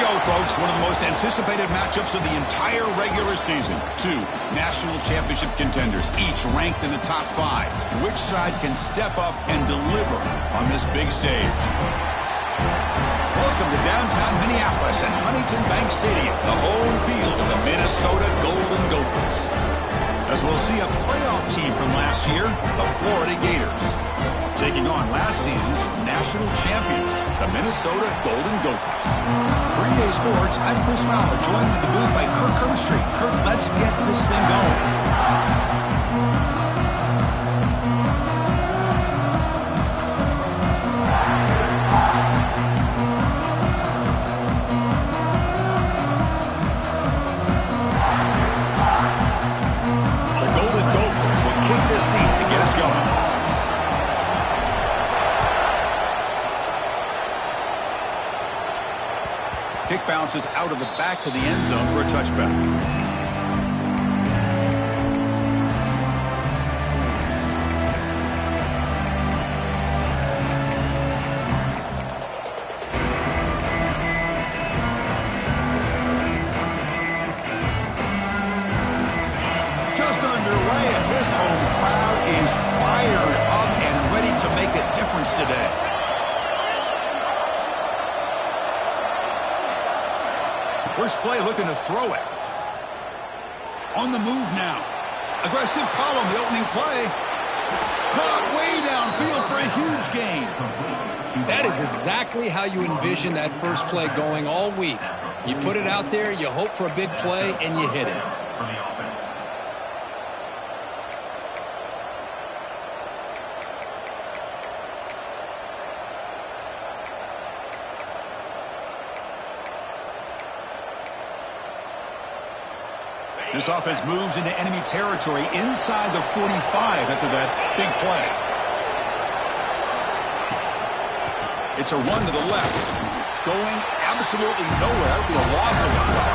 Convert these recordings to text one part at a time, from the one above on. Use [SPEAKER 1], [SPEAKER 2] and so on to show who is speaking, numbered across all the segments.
[SPEAKER 1] go, folks. One of the most anticipated matchups of the entire regular season. Two national championship contenders, each ranked in the top 5. Which side can step up and deliver on this big stage? Welcome to downtown Minneapolis and Huntington Bank Stadium, the home field of the Minnesota Golden Gophers. As we'll see a playoff team from last year, the Florida Gators, taking on last season's national champions, the Minnesota Golden Gophers. For EA Sports, I'm Chris Fowler, joined in the booth by Kirk Herbstreit. Kirk, let's get this thing going. Kick this deep to get us going. Kick bounces out of the back of the end zone for a touchback. Just underway, and this home crowd is fired up and ready to make a difference today. First play looking to throw it. On the move now. Aggressive call on the opening play. Caught way downfield for a huge gain.
[SPEAKER 2] That is exactly how you envision that first play going all week. You put it out there, you hope for a big play, and you hit it.
[SPEAKER 1] This offense moves into enemy territory inside the 45 after that big play. It's a run to the left. Going absolutely nowhere. It'll be a loss of a play.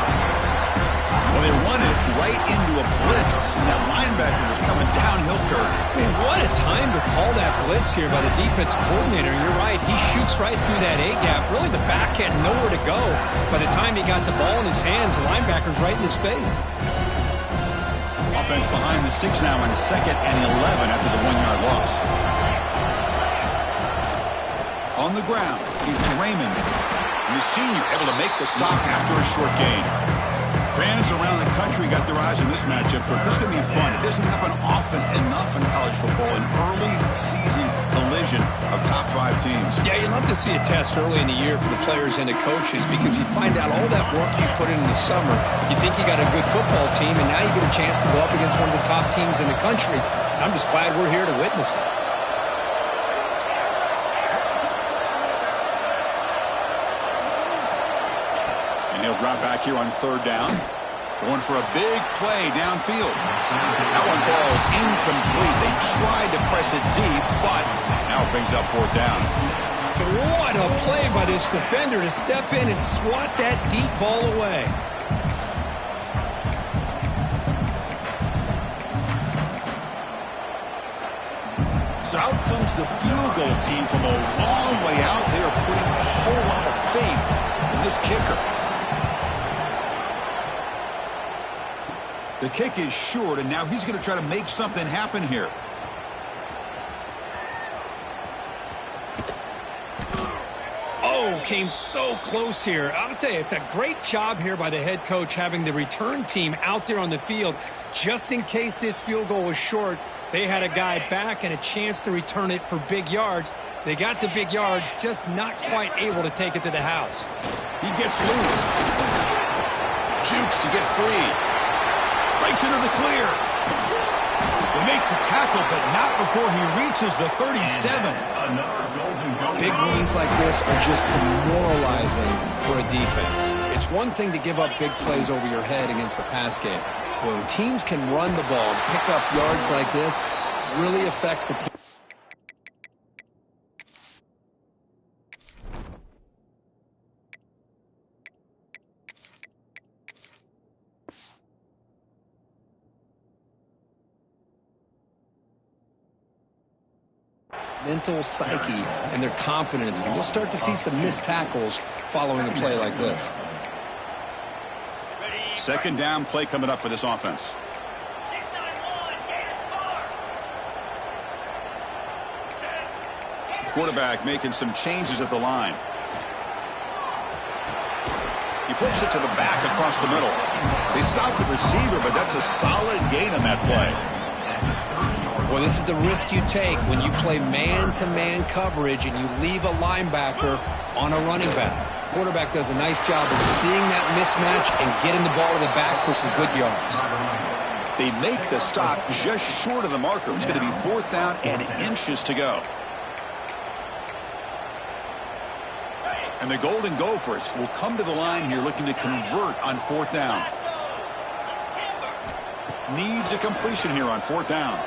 [SPEAKER 1] Well, they run it right into a blitz, and that linebacker was coming downhill, Kirk.
[SPEAKER 2] Man, what a time to call that blitz here by the defensive coordinator. You're right. He shoots right through that A-gap. Really, the back had nowhere to go. By the time he got the ball in his hands, the linebacker's right in his face.
[SPEAKER 1] Offense behind the 6 now on 2nd and 11 after the 1-yard loss. On the ground, it's Raymond. And the senior able to make the stop after a short gain. Fans around the country got their eyes on this matchup, but this is going to be fun. It doesn't happen often enough in college football, an early season collision of top 5 teams.
[SPEAKER 2] Yeah, you love to see a test early in the year for the players and the coaches because you find out all that work you put in the summer. You think you got a good football team, and now you get a chance to go up against one of the top teams in the country. I'm just glad we're here to witness it.
[SPEAKER 1] He'll drop back here on 3rd down. Going for a big play downfield. That one falls incomplete. They tried to press it deep, but now it brings up 4th down.
[SPEAKER 2] What a play by this defender to step in and swat that deep ball away.
[SPEAKER 1] So out comes the field goal team from a long way out. They are putting a whole lot of faith in this kicker. The kick is short, and now he's going to try to make something happen here.
[SPEAKER 2] Oh, came so close here. I'll tell you, it's a great job here by the head coach having the return team out there on the field. Just in case this field goal was short, they had a guy back and a chance to return it for big yards. They got the big yards, just not quite able to take it to the house.
[SPEAKER 1] He gets loose. Jukes to get free. Breaks into the clear. They make the tackle, but not before he reaches the 37.
[SPEAKER 2] Big gains like this are just demoralizing for a defense. It's one thing to give up big plays over your head against the pass game. When teams can run the ball and pick up yards like this, it really affects the team. Mental psyche and their confidence, and you'll start to see some missed tackles following a play like this.
[SPEAKER 1] Second down play coming up for this offense. Quarterback making some changes at the line. He flips it to the back across the middle. They stop the receiver, but that's a solid gain on that play.
[SPEAKER 2] Well, this is the risk you take when you play man-to-man coverage and you leave a linebacker on a running back. Quarterback does a nice job of seeing that mismatch and getting the ball to the back for some good yards.
[SPEAKER 1] They make the stop just short of the marker. It's going to be 4th down and inches to go. And the Golden Gophers will come to the line here looking to convert on 4th down. Needs a completion here on 4th down.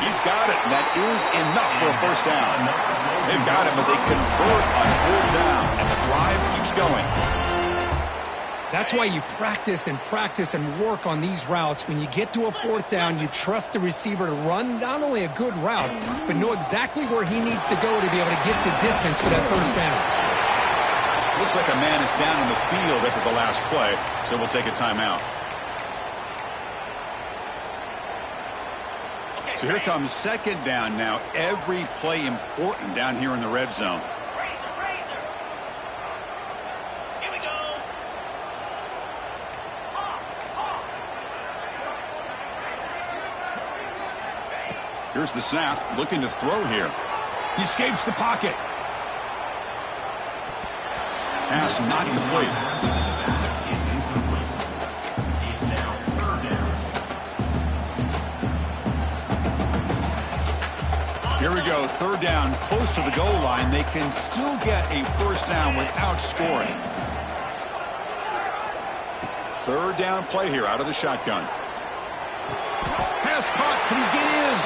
[SPEAKER 1] He's got it, and that is enough for a 1st down. They've got it, but they convert on 4th down, and the drive keeps going.
[SPEAKER 2] That's why you practice and work on these routes. When you get to a 4th down, you trust the receiver to run not only a good route, but know exactly where he needs to go to be able to get the distance for that 1st down.
[SPEAKER 1] Looks like a man is down in the field after the last play, so we'll take a timeout. So here comes 2nd down now. Every play important down here in the red zone. Here's the snap, looking to throw here. He escapes the pocket. Pass not complete. Here we go, 3rd down, close to the goal line. They can still get a 1st down without scoring. 3rd down play here out of the shotgun. Pass caught, can he get in?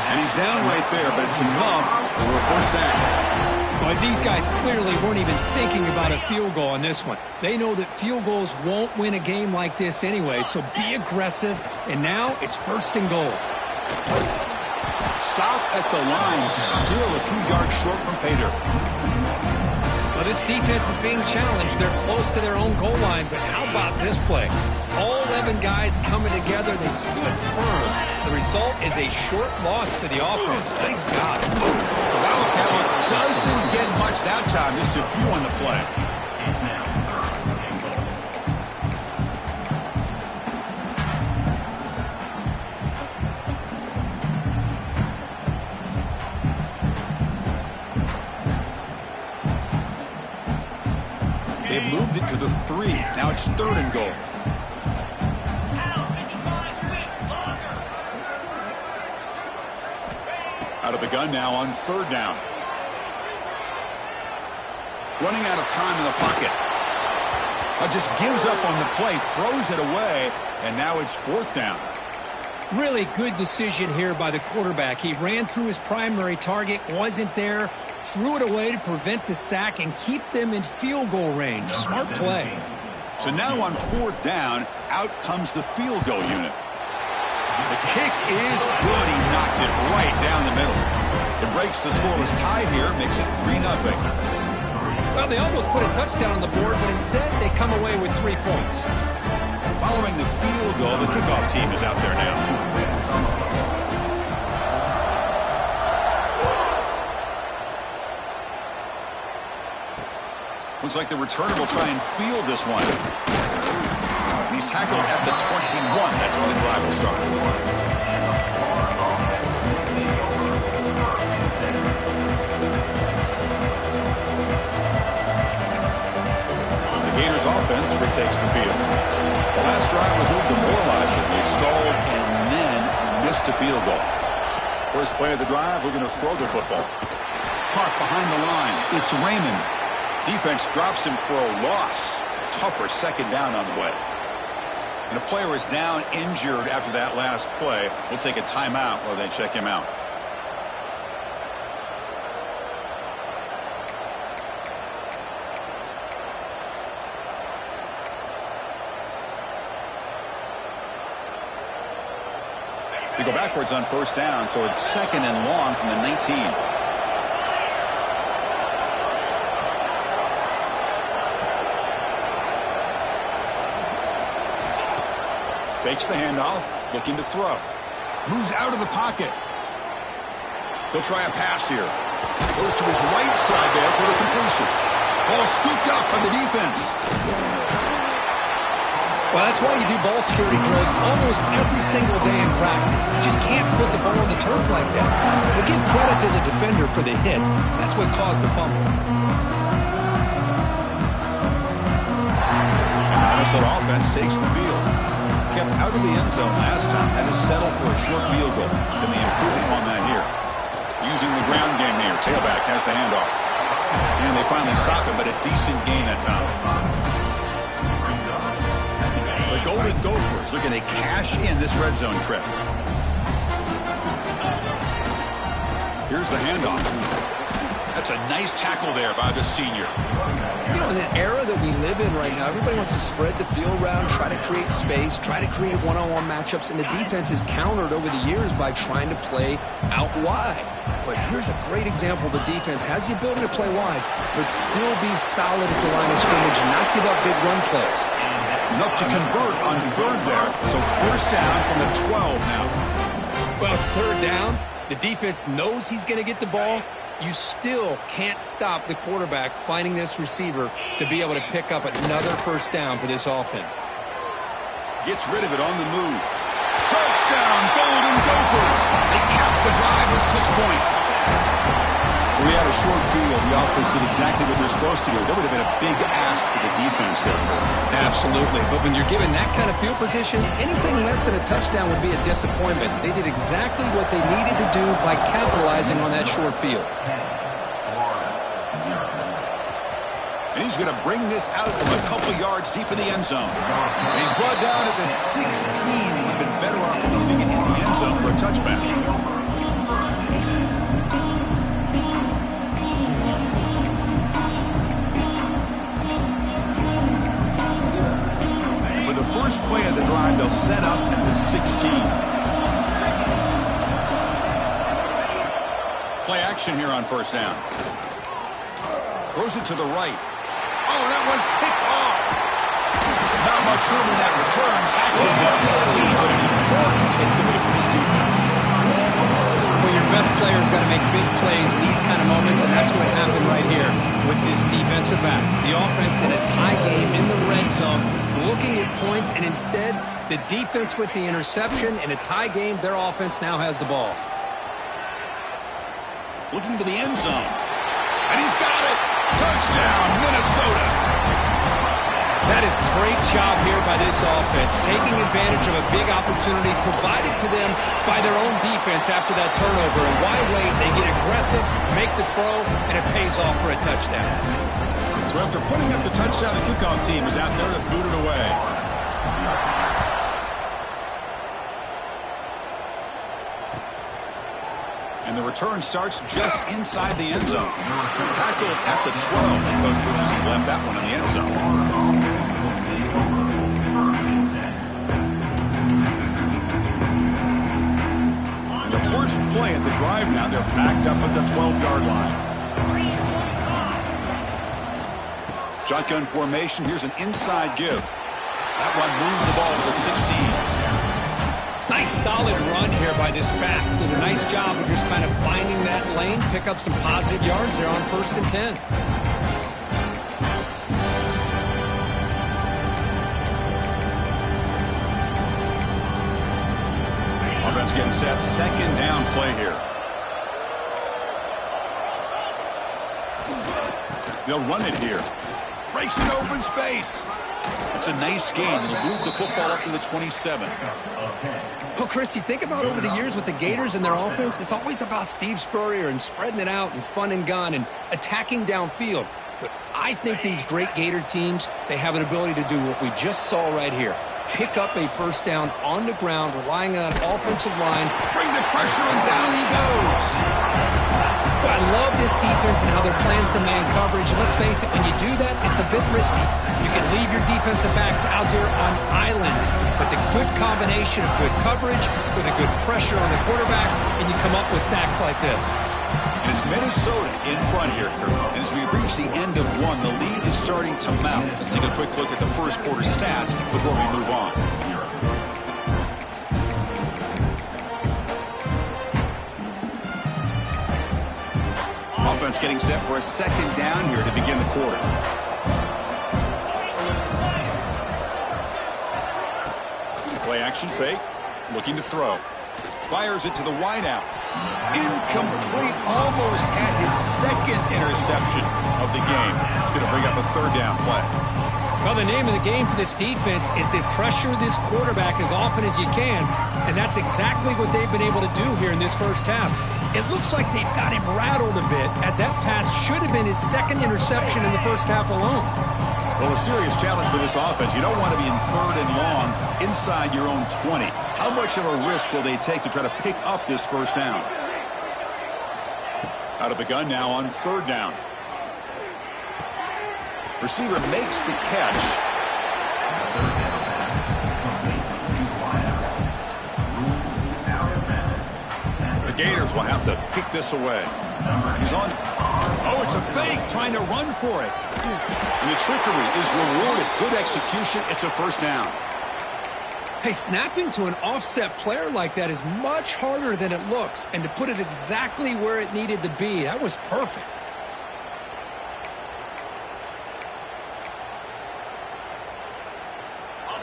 [SPEAKER 1] And he's down right there, but it's enough for a 1st down.
[SPEAKER 2] But these guys clearly weren't even thinking about a field goal on this one. They know that field goals won't win a game like this anyway, so be aggressive. And now it's 1st and goal.
[SPEAKER 1] Stop at the line, still a few yards short from pay dirt.
[SPEAKER 2] Well, this defense is being challenged. They're close to their own goal line, but how about this play? All 11 guys coming together. They stood firm. The result is a short loss for the offense. Nice job.
[SPEAKER 1] The Wildcat look doesn't get much that time. Just a few on the play. They've moved it to the 3. Now it's 3rd and goal. Out of the gun now on 3rd down. Running out of time in the pocket. Just gives up on the play, throws it away, and now it's 4th down.
[SPEAKER 2] Really good decision here by the quarterback. He ran through his primary target, wasn't there, threw it away to prevent the sack and keep them in field goal range. Smart play.
[SPEAKER 1] So now on 4th down, out comes the field goal unit. The kick is good. He knocked it right down the middle. It breaks the scoreless tie here, makes it 3-0.
[SPEAKER 2] Well, they almost put a touchdown on the board, but instead they come away with 3 points.
[SPEAKER 1] Following the field goal, the kickoff team is out there now. Looks like the returner will try and field this one. He's tackled at the 21. That's when the drive will start. The Gators offense retakes the field. The last drive was a little demoralizing. They stalled and then missed a field goal. First play of the drive, we're going to throw the football. Park behind the line. It's Raymond. Defense drops him for a loss. Tougher 2nd down on the way. And a player is down injured after that last play. We'll take a timeout while they check him out. We go backwards on 1st down, so it's 2nd and long from the 19. Fakes the handoff, looking to throw. Moves out of the pocket. He'll try a pass here. Goes to his right side there for the completion. Ball scooped up by the defense.
[SPEAKER 2] Well, that's why you do ball security drills almost every single day in practice. You just can't put the ball on the turf like that. But give credit to the defender for the hit, because that's what caused the fumble.
[SPEAKER 1] Minnesota offense takes the field. Kept out of the end zone last time. Had to settle for a short field goal. Can they improve upon that here? Using the ground game here. Tailback has the handoff. And they finally stop him, but a decent gain that time. The Golden Gophers looking to cash in this red zone trip. Here's the handoff. That's a nice tackle there by the senior.
[SPEAKER 2] You know, in the era that we live in right now, everybody wants to spread the field around, try to create space, try to create one-on-one matchups, and the defense is countered over the years by trying to play out wide. But here's a great example. The defense has the ability to play wide, but still be solid at the line of scrimmage and not give up big run plays.
[SPEAKER 1] Enough to convert on third there, so first down from the 12 now.
[SPEAKER 2] Well, it's third down. The defense knows he's going to get the ball. You still can't stop the quarterback finding this receiver to be able to pick up another first down for this offense.
[SPEAKER 1] Gets rid of it on the move. Touchdown, Golden Gophers. They cap the drive with 6 points. We had a short field. The offense did exactly what they're supposed to do. That would have been a big ask for the defense there.
[SPEAKER 2] Absolutely. But when you're given that kind of field position, anything less than a touchdown would be a disappointment. They did exactly what they needed to do by capitalizing on that short field.
[SPEAKER 1] And he's going to bring this out from a couple yards deep in the end zone. And he's brought down at the 16. Would have been better off leaving it in the end zone for a touchback. First play of the drive, they'll set up at the 16. Play action here on first down. Throws it to the right. Oh, that one's picked off. Not much room in that return. Tackle at the 16, but an important takeaway for this defense.
[SPEAKER 2] Well, your best player's got to make big plays in these kind of moments, and that's what happened right here with this defensive back. The offense in a tie game in the red zone, looking at points, and instead, the defense with the interception. In a tie game, their offense now has the ball.
[SPEAKER 1] Looking to the end zone. And he's got it. Touchdown, Minnesota.
[SPEAKER 2] That is great job here by this offense, taking advantage of a big opportunity provided to them by their own defense after that turnover. And why wait? They get aggressive, make the throw, and it pays off for a touchdown.
[SPEAKER 1] So after putting up the touchdown, the kickoff team is out there to boot it away. And the return starts just inside the end zone. Tackled at the 12. The coach wishes he left that one in the end zone. And the first play at the drive now, they're backed up at the 12-yard line. Shotgun formation. Here's an inside give. That one moves the ball to the 16.
[SPEAKER 2] Nice solid run here by this back. Did a nice job of just kind of finding that lane, pick up some positive yards there on 1st and 10.
[SPEAKER 1] Offense getting set. Second down play here. They'll run it here. Breaks an open space. It's a nice gain. It'll move the football up to the 27.
[SPEAKER 2] Well, Chris, you think about over the years with the Gators and their offense, it's always about Steve Spurrier and spreading it out and fun and gun and attacking downfield. But I think these great Gator teams, they have an ability to do what we just saw right here. Pick up a first down on the ground, relying on an offensive line.
[SPEAKER 1] Bring the pressure, and down he goes.
[SPEAKER 2] I love this defense and how they're playing some man coverage. And let's face it, when you do that, it's a bit risky. You can leave your defensive backs out there on islands. But the good combination of good coverage with a good pressure on the quarterback, and you come up with sacks like this.
[SPEAKER 1] And it's Minnesota in front here, Kurt. And as we reach the end of one, the lead is starting to mount. Let's take a quick look at the first quarter stats before we move on. Offense getting set for a second down here to begin the quarter. Play action fake. Looking to throw. Fires it to the wideout. Incomplete. Almost had his second interception of the game. It's going to bring up a third down play.
[SPEAKER 2] Well, the name of the game for this defense is to pressure this quarterback as often as you can, and that's exactly what they've been able to do here in this first half. It looks like they've got him rattled a bit, as that pass should have been his second interception in the first half alone.
[SPEAKER 1] Well, a serious challenge for this offense. You don't want to be in third and long inside your own 20. How much of a risk will they take to try to pick up this first down? Out of the gun now on third down. Receiver makes the catch. The Gators will have to kick this away. He's on. Oh, it's a fake, trying to run for it. And the trickery is rewarded. Good execution. It's a first down.
[SPEAKER 2] Hey, snapping to an offset player like that is much harder than it looks. And to put it exactly where it needed to be, that was perfect.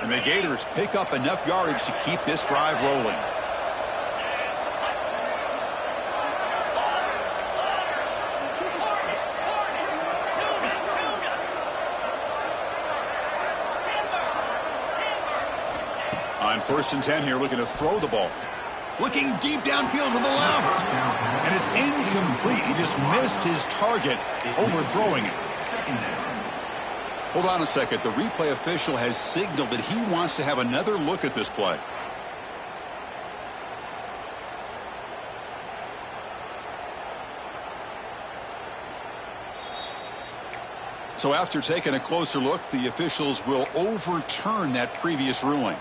[SPEAKER 1] And the Gators pick up enough yardage to keep this drive rolling. On 1st and 10 here, looking to throw the ball. Looking deep downfield to the left. And it's incomplete. He just missed his target, overthrowing it. Hold on a second. The replay official has signaled that he wants to have another look at this play. So after taking a closer look, the officials will overturn that previous ruling.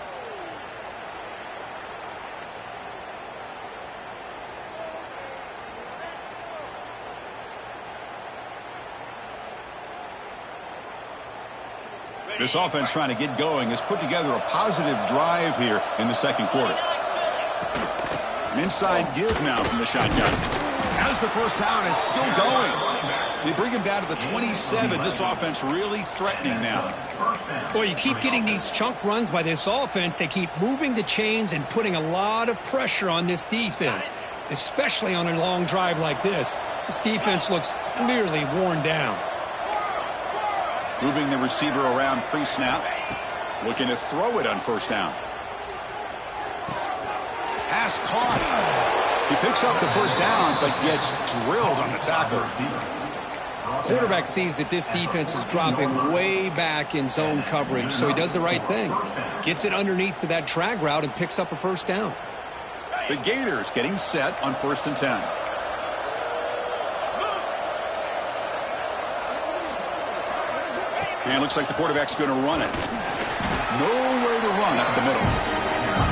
[SPEAKER 1] This offense trying to get going has put together a positive drive here in the second quarter. An inside give now from the shotgun. As the first down is still going. They bring him down to the 27. This offense really threatening now.
[SPEAKER 2] Well, you keep getting these chunk runs by this offense. They keep moving the chains and putting a lot of pressure on this defense, especially on a long drive like this. This defense looks clearly worn down.
[SPEAKER 1] Moving the receiver around pre-snap. Looking to throw it on first down. Pass caught. He picks up the first down, but gets drilled on the tackle.
[SPEAKER 2] Quarterback sees that this defense is dropping way back in zone coverage, so he does the right thing. Gets it underneath to that drag route and picks up a first down.
[SPEAKER 1] The Gators getting set on 1st and 10. And it looks like the quarterback's going to run it. Nowhere to run up the middle.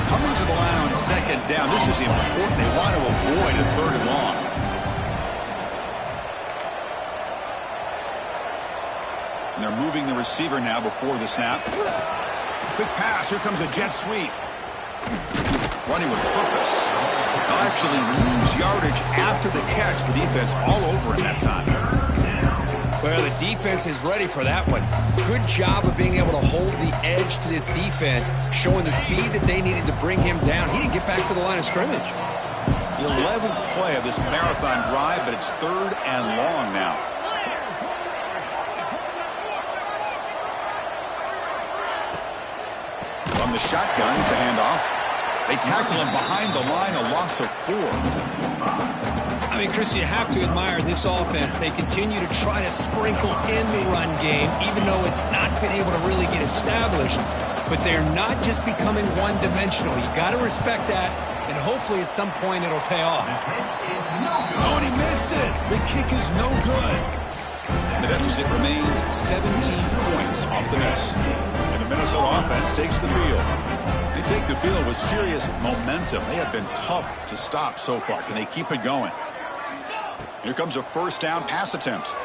[SPEAKER 1] Coming to the line on second down. This is important. They want to avoid a third and long. And they're moving the receiver now before the snap. Quick pass. Here comes a jet sweep. Running with purpose. They'll actually lose yardage after the catch. The defense all over it that time.
[SPEAKER 2] Well, the defense is ready for that one. Good job of being able to hold the edge to this defense, showing the speed that they needed to bring him down. He didn't get back to the line of scrimmage.
[SPEAKER 1] The 11th play of this marathon drive, but it's third and long now. From the shotgun, it's a handoff. They tackle him behind the line, a loss of 4.
[SPEAKER 2] I mean, Chris, you have to admire this offense. They continue to try to sprinkle in the run game, even though it's not been able to really get established. But they're not just becoming one-dimensional. You got to respect that, and hopefully at some point it'll pay off.
[SPEAKER 1] Oh, and he missed it. The kick is no good. The deficit remains 17 points off the miss. And the Minnesota offense takes the field. They take the field with serious momentum. They have been tough to stop so far. Can they keep it going? Here comes a first down pass attempt.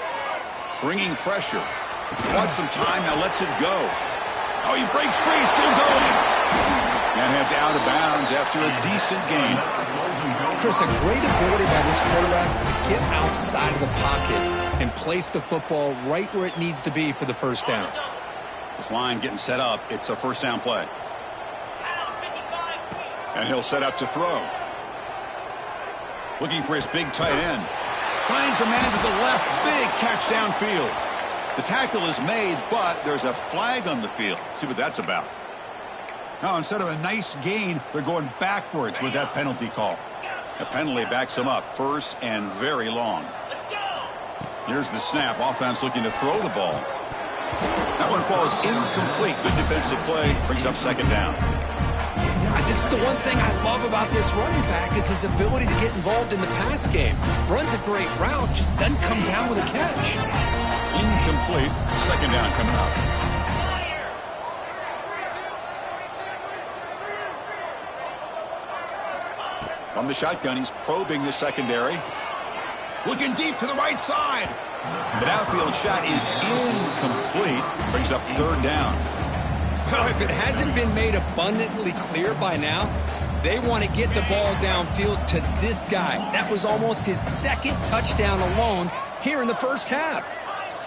[SPEAKER 1] Bringing pressure. Wants some time, now lets it go. Oh, he breaks free, still going. And heads out of bounds after a decent gain.
[SPEAKER 2] Chris, a great ability by this quarterback to get outside of the pocket and place the football right where it needs to be for the first down.
[SPEAKER 1] This line getting set up. It's a first down play. And he'll set up to throw. Looking for his big tight end. Finds a man to the left. Big catch downfield. The tackle is made, but there's a flag on the field. Let's see what that's about. Now, instead of a nice gain, they're going backwards with that penalty call. A penalty backs them up first and very long. Here's the snap. Offense looking to throw the ball. That one falls incomplete. Good defensive play. Brings up second down.
[SPEAKER 2] Yeah, this is the one thing I love about this running back is his ability to get involved in the pass game. Runs a great route, just doesn't come down with a catch.
[SPEAKER 1] Incomplete. Second down coming up. From the shotgun, he's probing the secondary. Looking deep to the right side. The outfield shot is incomplete. Brings up third down.
[SPEAKER 2] Well, if it hasn't been made abundantly clear by now, they want to get the ball downfield to this guy. That was almost his second touchdown alone here in the first half.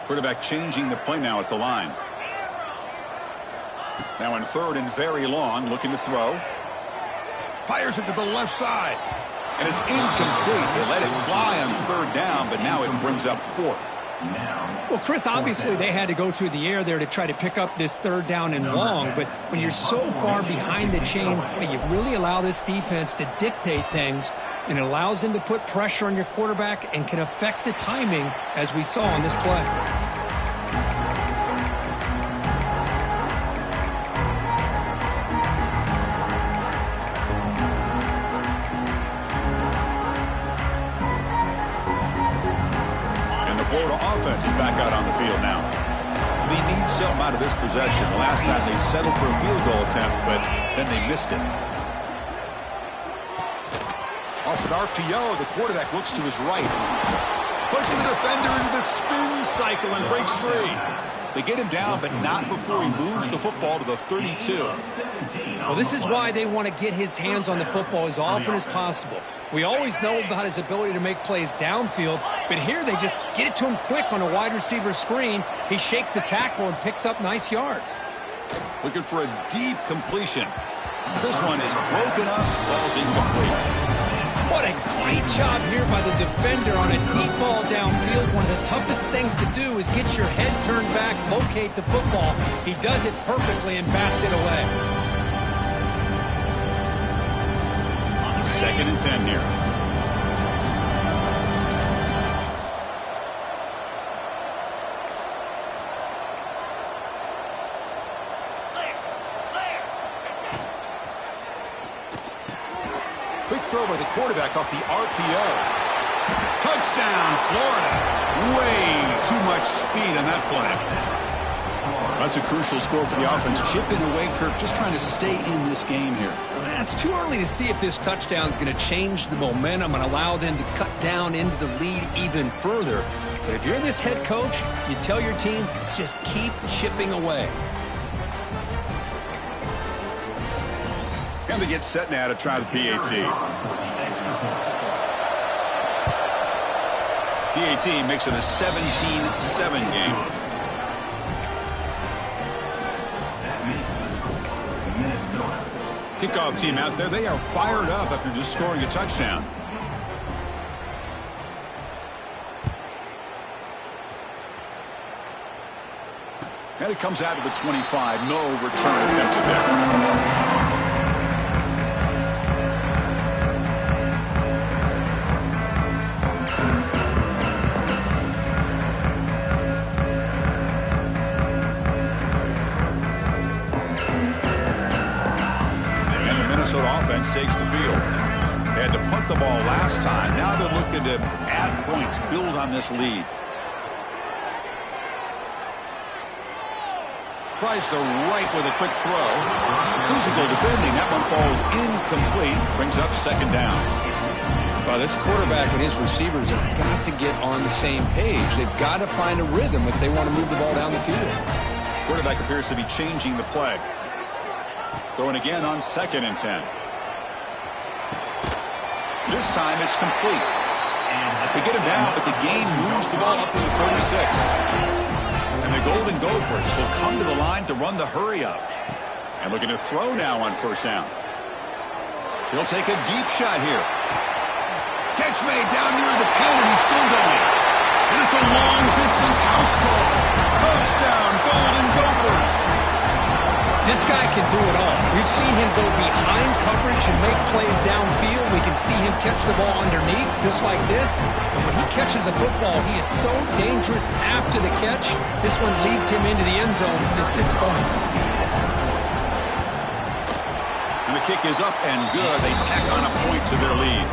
[SPEAKER 1] Quarterback changing the play now at the line. Now in third and very long, looking to throw. Fires it to the left side. And it's incomplete. They let it fly on third down, but now it brings up fourth.
[SPEAKER 2] Well, Chris, obviously they had to go through the air there to try to pick up this third down and long, but when you're so far behind the chains, boy, you really allow this defense to dictate things, and it allows them to put pressure on your quarterback and can affect the timing, as we saw on this play.
[SPEAKER 1] Offense is back out on the field now. They need something out of this possession. Last time they settled for a field goal attempt, but then they missed it. Off an RPO, the quarterback looks to his right. Puts the defender into the spin cycle and breaks free. They get him down, but not before he moves the football to the 32.
[SPEAKER 2] Well, this is why they want to get his hands on the football as often as possible. We always know about his ability to make plays downfield, but here they just get it to him quick on a wide receiver screen. He shakes the tackle and picks up nice yards.
[SPEAKER 1] Looking for a deep completion. This one is broken up, ball's incomplete.
[SPEAKER 2] What a great job here by the defender on a deep ball downfield. One of the toughest things to do is get your head turned back, locate the football. He does it perfectly and bats it away.
[SPEAKER 1] Second and 10 here. Quick throw by the quarterback off the RPO. Touchdown, Florida. Way too much speed on that play. That's a crucial score for the offense. Chipping away, Kirk, just trying to stay in this game here.
[SPEAKER 2] It's too early to see if this touchdown is going to change the momentum and allow them to cut down into the lead even further. But if you're this head coach, you tell your team, let's just keep chipping away.
[SPEAKER 1] And they get set now to try the PAT. PAT makes it a 17-7 game. Kickoff team out there. They are fired up after just scoring a touchdown. And it comes out to the 25. No return attempted there. Offense takes the field. They had to punt the ball last time. Now they're looking to add points, build on this lead. Tries the right with a quick throw. Physical defending. That one falls incomplete. Brings up second down.
[SPEAKER 2] Well, this quarterback and his receivers have got to get on the same page. They've got to find a rhythm if they want to move the ball down the field.
[SPEAKER 1] Quarterback appears to be changing the play. Throwing again on 2nd and 10. This time it's complete. They get him down, but the gain moves the ball up to the 36. And the Golden Gophers will come to the line to run the hurry up. And looking to throw now on first down. He'll take a deep shot here. Catch made down near the 10, and he's still going. And it's a long-distance house call. Touchdown, Golden Gophers.
[SPEAKER 2] This guy can do it all. We've seen him go behind coverage and make plays downfield. We can see him catch the ball underneath, just like this. And when he catches a football, he is so dangerous after the catch. This one leads him into the end zone for the 6 points.
[SPEAKER 1] And the kick is up and good. They tack on a point to their lead.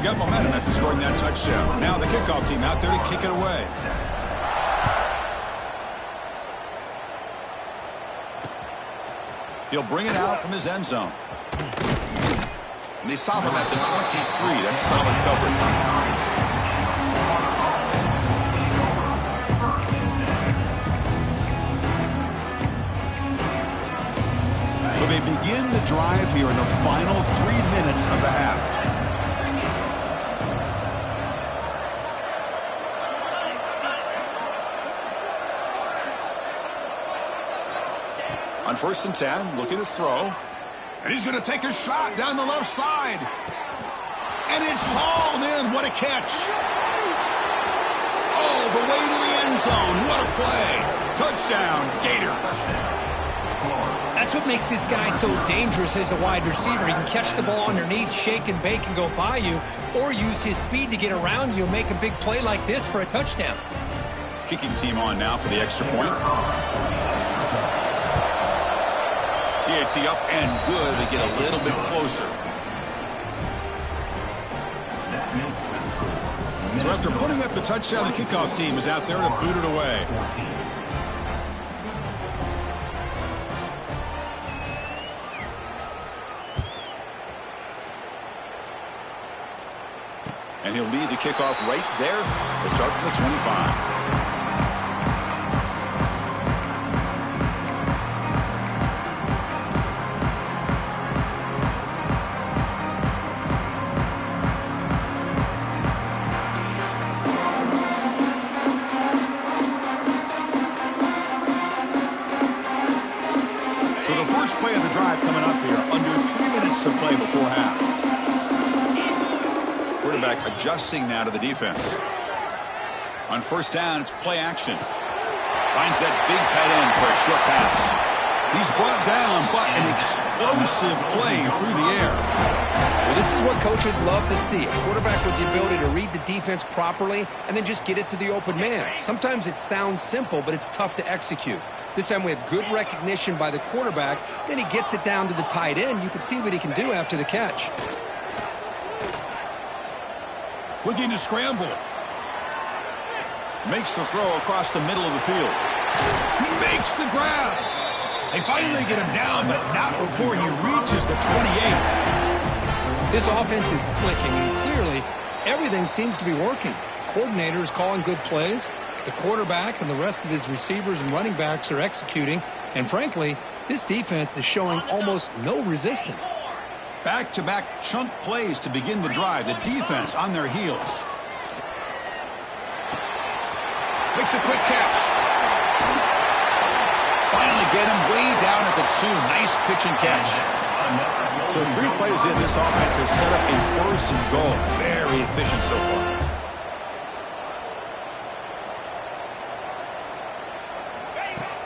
[SPEAKER 1] Got momentum after scoring that touchdown. Now the kickoff team out there to kick it away. He'll bring it out from his end zone. And they stop him at the 23. That's solid coverage. So they begin the drive here in the final 3 minutes of the half. On 1st and 10, looking to throw. And he's going to take a shot down the left side. And it's hauled in. What a catch. Oh, the way to the end zone. What a play. Touchdown, Gators.
[SPEAKER 2] That's what makes this guy so dangerous as a wide receiver. He can catch the ball underneath, shake and bake and go by you, or use his speed to get around you and make a big play like this for a touchdown.
[SPEAKER 1] Kicking team on now for the extra point. PAT up and good. They get a little bit closer. So after putting up the touchdown, the kickoff team is out there to boot it away. And he'll lead the kickoff right there to start from the 25. Play of the drive coming up here. Under 3 minutes to play before half. Quarterback adjusting now to the defense. On 1st down, it's play action. Finds that big tight end for a short pass. He's brought down, but an explosive play through the air.
[SPEAKER 2] Well, this is what coaches love to see. A quarterback with the ability to read the defense properly and then just get it to the open man. Sometimes it sounds simple, but it's tough to execute. This time we have good recognition by the quarterback. Then he gets it down to the tight end. You can see what he can do after the catch.
[SPEAKER 1] Looking to scramble. Makes the throw across the middle of the field. He makes the grab. They finally get him down, but not before he reaches the 28.
[SPEAKER 2] This offense is clicking, and clearly everything seems to be working. The coordinator is calling good plays. The quarterback and the rest of his receivers and running backs are executing. And frankly, this defense is showing almost no resistance.
[SPEAKER 1] Back-to-back chunk plays to begin the drive. The defense on their heels. Makes a quick catch. Finally get him way down at the 2. Nice pitch and catch. So 3 plays in, this offense has set up a 1st and goal. Very efficient so far.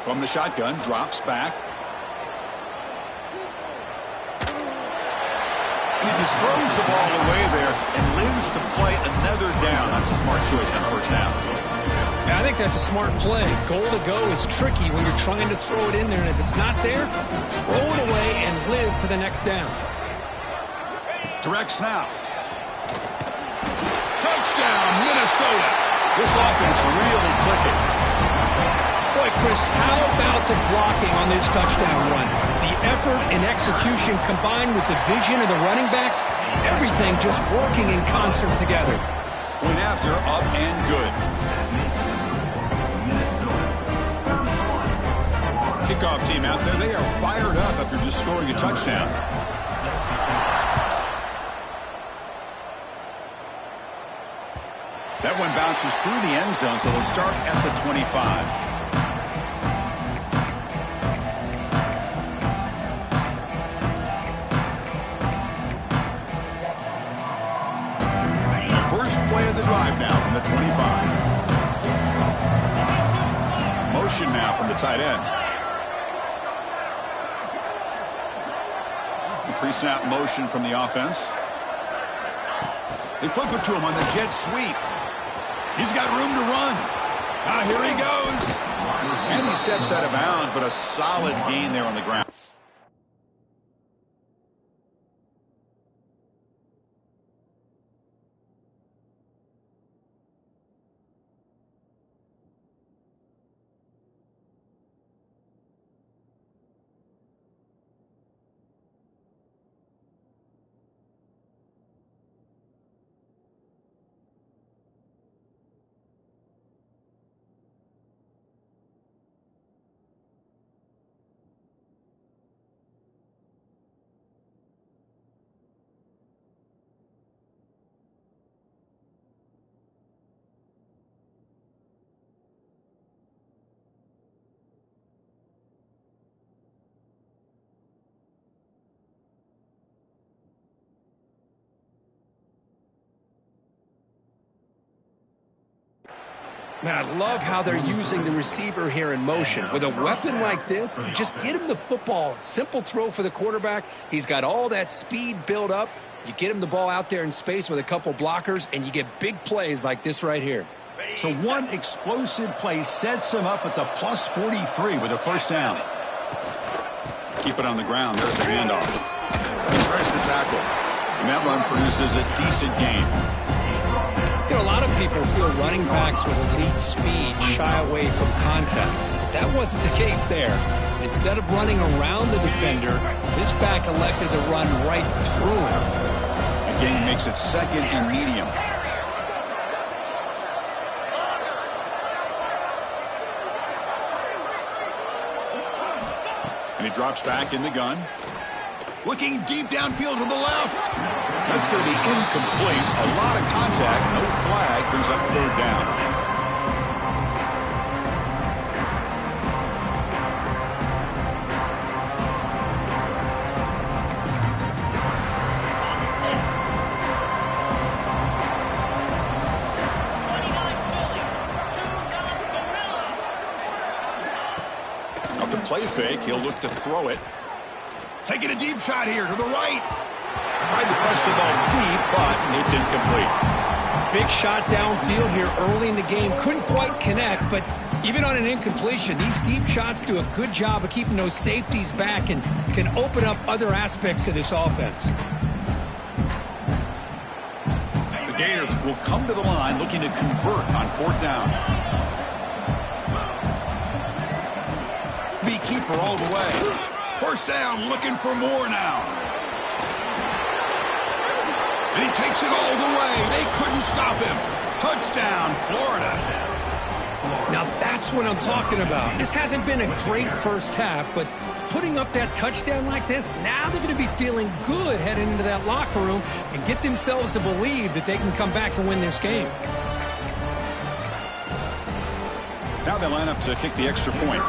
[SPEAKER 1] From the shotgun, drops back. And he just throws the ball away there and lives to play another down. That's a smart choice on 1st down.
[SPEAKER 2] Yeah, I think that's a smart play. Goal to go is tricky when you're trying to throw it in there. And if it's not there, throw it away and live for the next down.
[SPEAKER 1] Direct snap. Touchdown, Minnesota. This offense really clicking.
[SPEAKER 2] Boy, Chris, how about the blocking on this touchdown run? The effort and execution combined with the vision of the running back, everything just working in concert together.
[SPEAKER 1] Point after, up and good. kickoff team out there, they are fired up after just scoring a touchdown. That one bounces through the end zone, so they'll start at the 25. First play of the drive now from the 25. Motion now from the tight end. Pre-snap motion from the offense. They flip it to him on the jet sweep. He's got room to run. Here he goes. And he steps out of bounds, but a solid gain there on the ground.
[SPEAKER 2] Man, I love how they're using the receiver here in motion. With a weapon like this, just get him the football. Simple throw for the quarterback. He's got all that speed built up. You get him the ball out there in space with a couple blockers, and you get big plays like this right here.
[SPEAKER 1] So one explosive play sets him up at the plus 43 with a first down. Keep it on the ground. There's the handoff. He tries the tackle. And that run produces a decent gain.
[SPEAKER 2] You know, a lot of people feel running backs with elite speed shy away from contact. But that wasn't the case there. Instead of running around the defender, this back elected to run right through him.
[SPEAKER 1] The gain makes it second and medium. And he drops back in the gun. Looking deep downfield to the left. That's going to be incomplete. A lot of contact. No flag. Brings up third down. Off the play fake, he'll look to throw it. Taking a deep shot here to the right. Tried to press the ball deep, but it's incomplete.
[SPEAKER 2] Big shot downfield here early in the game. Couldn't quite connect, but even on an incompletion, these deep shots do a good job of keeping those safeties back and can open up other aspects of this offense.
[SPEAKER 1] The Gators will come to the line looking to convert on fourth down. Beekeeper all the way. First down, looking for more now. And he takes it all the way. They couldn't stop him. Touchdown, Florida.
[SPEAKER 2] Now that's what I'm talking about. This hasn't been a great first half, but putting up that touchdown like this, now they're going to be feeling good heading into that locker room and get themselves to believe that they can come back and win this game.
[SPEAKER 1] Now they line up to kick the extra point.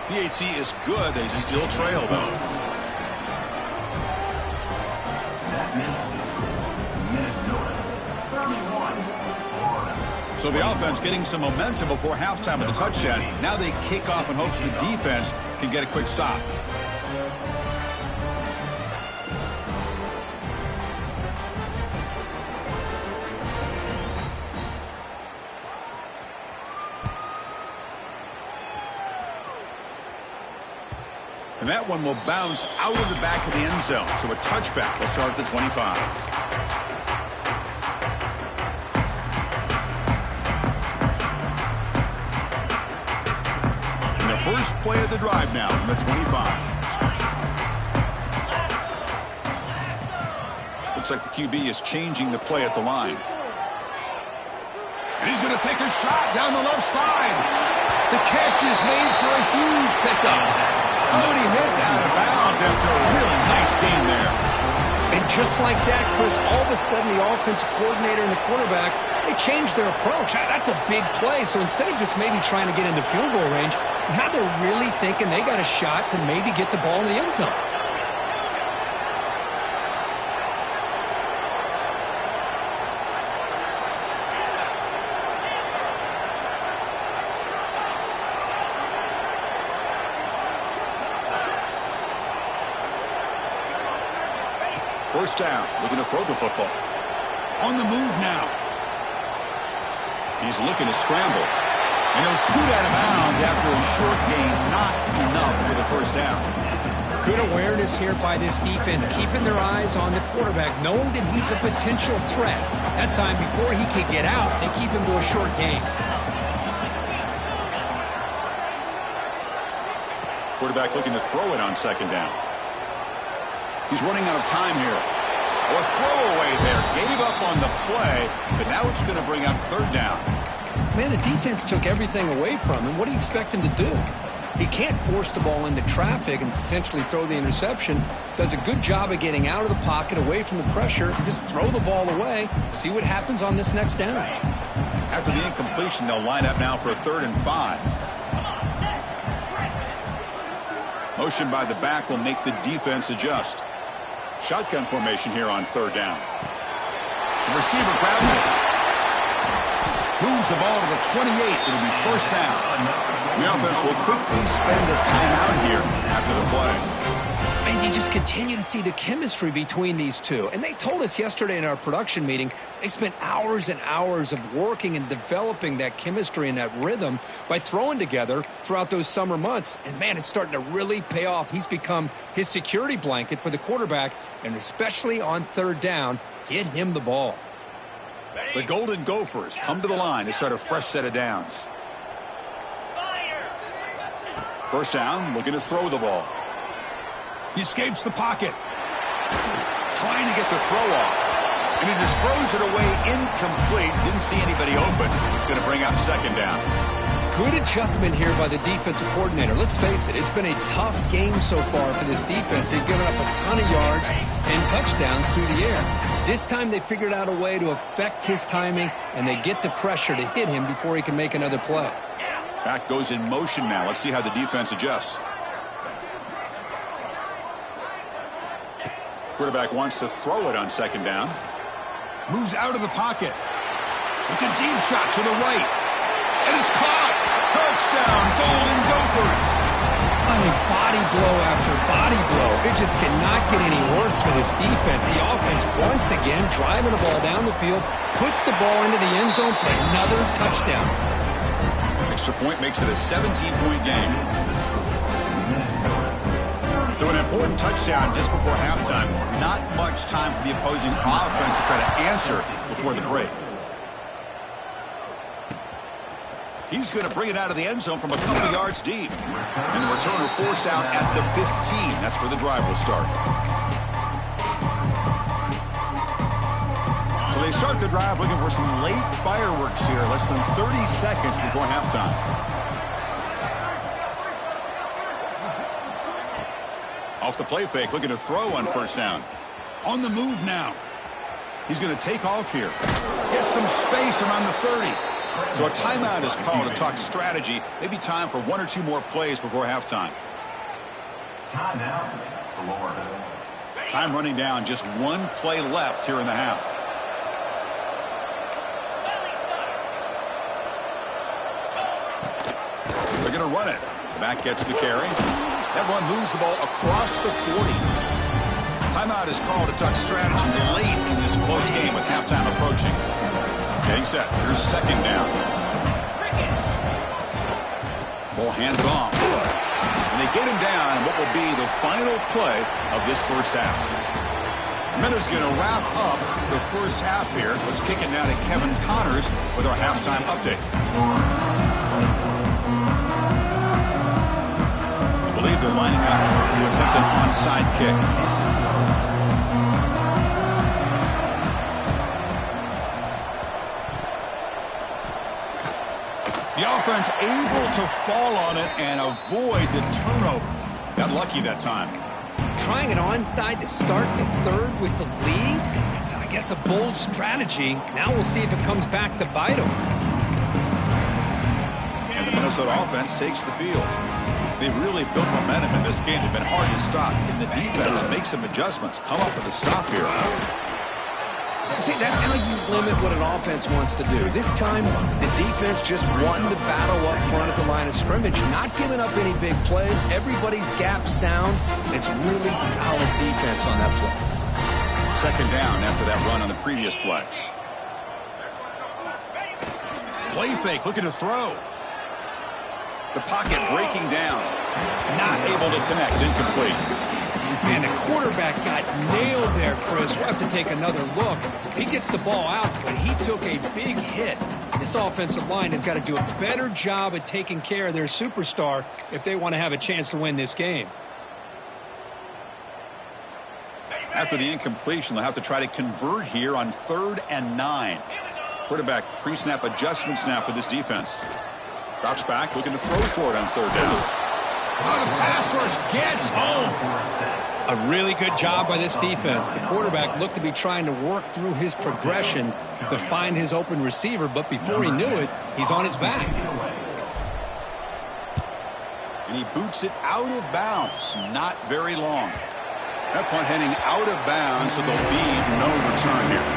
[SPEAKER 1] PAT is good. They still trail, though. So the offense getting some momentum before halftime with the touchdown. Now they kick off in hopes the defense can get a quick stop. And that one will bounce out of the back of the end zone. So a touchback. They'll start at the 25. And the first play of the drive now from the 25. Looks like the QB is changing the play at the line. And he's going to take a shot down the left side. The catch is made for a huge pickup. Oh, and he heads out of bounds after a really nice game there.
[SPEAKER 2] And just like that, Chris, all of a sudden the offensive coordinator and the quarterback, they changed their approach. That's a big play. So instead of just maybe trying to get into field goal range, now they're really thinking they got a shot to maybe get the ball in the end zone.
[SPEAKER 1] First down, looking to throw the football. On the move now. He's looking to scramble. And he'll scoot out of bounds after a short gain. Not enough for the first down.
[SPEAKER 2] Good awareness here by this defense, keeping their eyes on the quarterback, knowing that he's a potential threat. That time, before he can get out, they keep him to a short gain.
[SPEAKER 1] Quarterback looking to throw it on second down. He's running out of time here. A throwaway there. Gave up on the play, but now it's going to bring up third down.
[SPEAKER 2] Man, the defense took everything away from him. What do you expect him to do? He can't force the ball into traffic and potentially throw the interception. Does a good job of getting out of the pocket, away from the pressure. Just throw the ball away. See what happens on this next down.
[SPEAKER 1] After the incompletion, they'll line up now for a 3rd and 5. Motion by the back will make the defense adjust. Shotgun formation here on 3rd down. The receiver grabs it. Moves the ball to the 28. It'll be first down. The offense will quickly spend a timeout here after the play.
[SPEAKER 2] And you just continue to see the chemistry between these two. And they told us yesterday in our production meeting, they spent hours and hours of working and developing that chemistry and that rhythm by throwing together throughout those summer months. And, man, it's starting to really pay off. He's become his security blanket for the quarterback, and especially on 3rd down, get him the ball.
[SPEAKER 1] The Golden Gophers come to the line to start a fresh set of downs. First down, looking to throw the ball. He escapes the pocket. Trying to get the throw off. And he just throws it away incomplete. Didn't see anybody open. It's going to bring up second down.
[SPEAKER 2] Good adjustment here by the defensive coordinator. Let's face it, it's been a tough game so far for this defense. They've given up a ton of yards and touchdowns through the air. This time they figured out a way to affect his timing, and they get the pressure to hit him before he can make another play.
[SPEAKER 1] Back goes in motion now. Let's see how the defense adjusts. Quarterback wants to throw it on second down. Moves out of the pocket. It's a deep shot to the right. And it's caught. Touchdown, Golden Gophers.
[SPEAKER 2] I mean, body blow after body blow. It just cannot get any worse for this defense. The offense, once again, driving the ball down the field, puts the ball into the end zone for another touchdown.
[SPEAKER 1] Extra point makes it a 17-point game. So an important touchdown just before halftime. Not much time for the opposing offense to try to answer before the break. He's going to bring it out of the end zone from a couple of yards deep. And the returner forced out at the 15. That's where the drive will start. So they start the drive looking for some late fireworks here. Less than 30 seconds before halftime. Off the play fake, looking to throw on first down. On the move now. He's going to take off here. Get some space around the 30. So a timeout is called to talk strategy. Maybe time for 1 or 2 more plays before halftime. Time running down. Just 1 play left here in the half. They're going to run it. The back gets the carry. That run moves the ball across the 40. Timeout is called to talk strategy late in this close game with halftime approaching. Getting set. Here's second down. Ball handed off. And they get him down in what will be the final play of this first half. Miller's going to wrap up the first half here. Let's kick it now to Kevin Connors with our halftime update. I believe they're lining up to attempt an onside kick. defense able to fall on it and avoid the turnover. Got lucky that time.
[SPEAKER 2] Trying an onside to start the third with the lead? It's, I guess, a bold strategy. Now we'll see if it comes back to bite them.
[SPEAKER 1] And the Minnesota offense takes the field. They've really built momentum in this game. They've been hard to stop. Can the defense make some adjustments? Come up with a stop here.
[SPEAKER 2] See, that's how you limit what an offense wants to do. This time, the defense just won the battle up front at the line of scrimmage, not giving up any big plays. Everybody's gap sound. It's really solid defense on that play.
[SPEAKER 1] Second down after that run on the previous play. Play fake, looking to throw. The pocket breaking down. Not able to connect, incomplete.
[SPEAKER 2] Man, the quarterback got nailed there, Chris. We'll have to take another look. He gets the ball out, but he took a big hit. This offensive line has got to do a better job at taking care of their superstar if they want to have a chance to win this game.
[SPEAKER 1] After the incompletion, they'll have to try to convert here on 3rd and 9. Quarterback pre-snap adjustments now for this defense. Drops back, looking to throw for it on 3rd down. Oh, the pass rush gets home.
[SPEAKER 2] A really good job by this defense. The quarterback looked to be trying to work through his progressions to find his open receiver, but before he knew it, he's on his back.
[SPEAKER 1] And he boots it out of bounds. Not very long. That punt heading out of bounds, so there'll be no return here.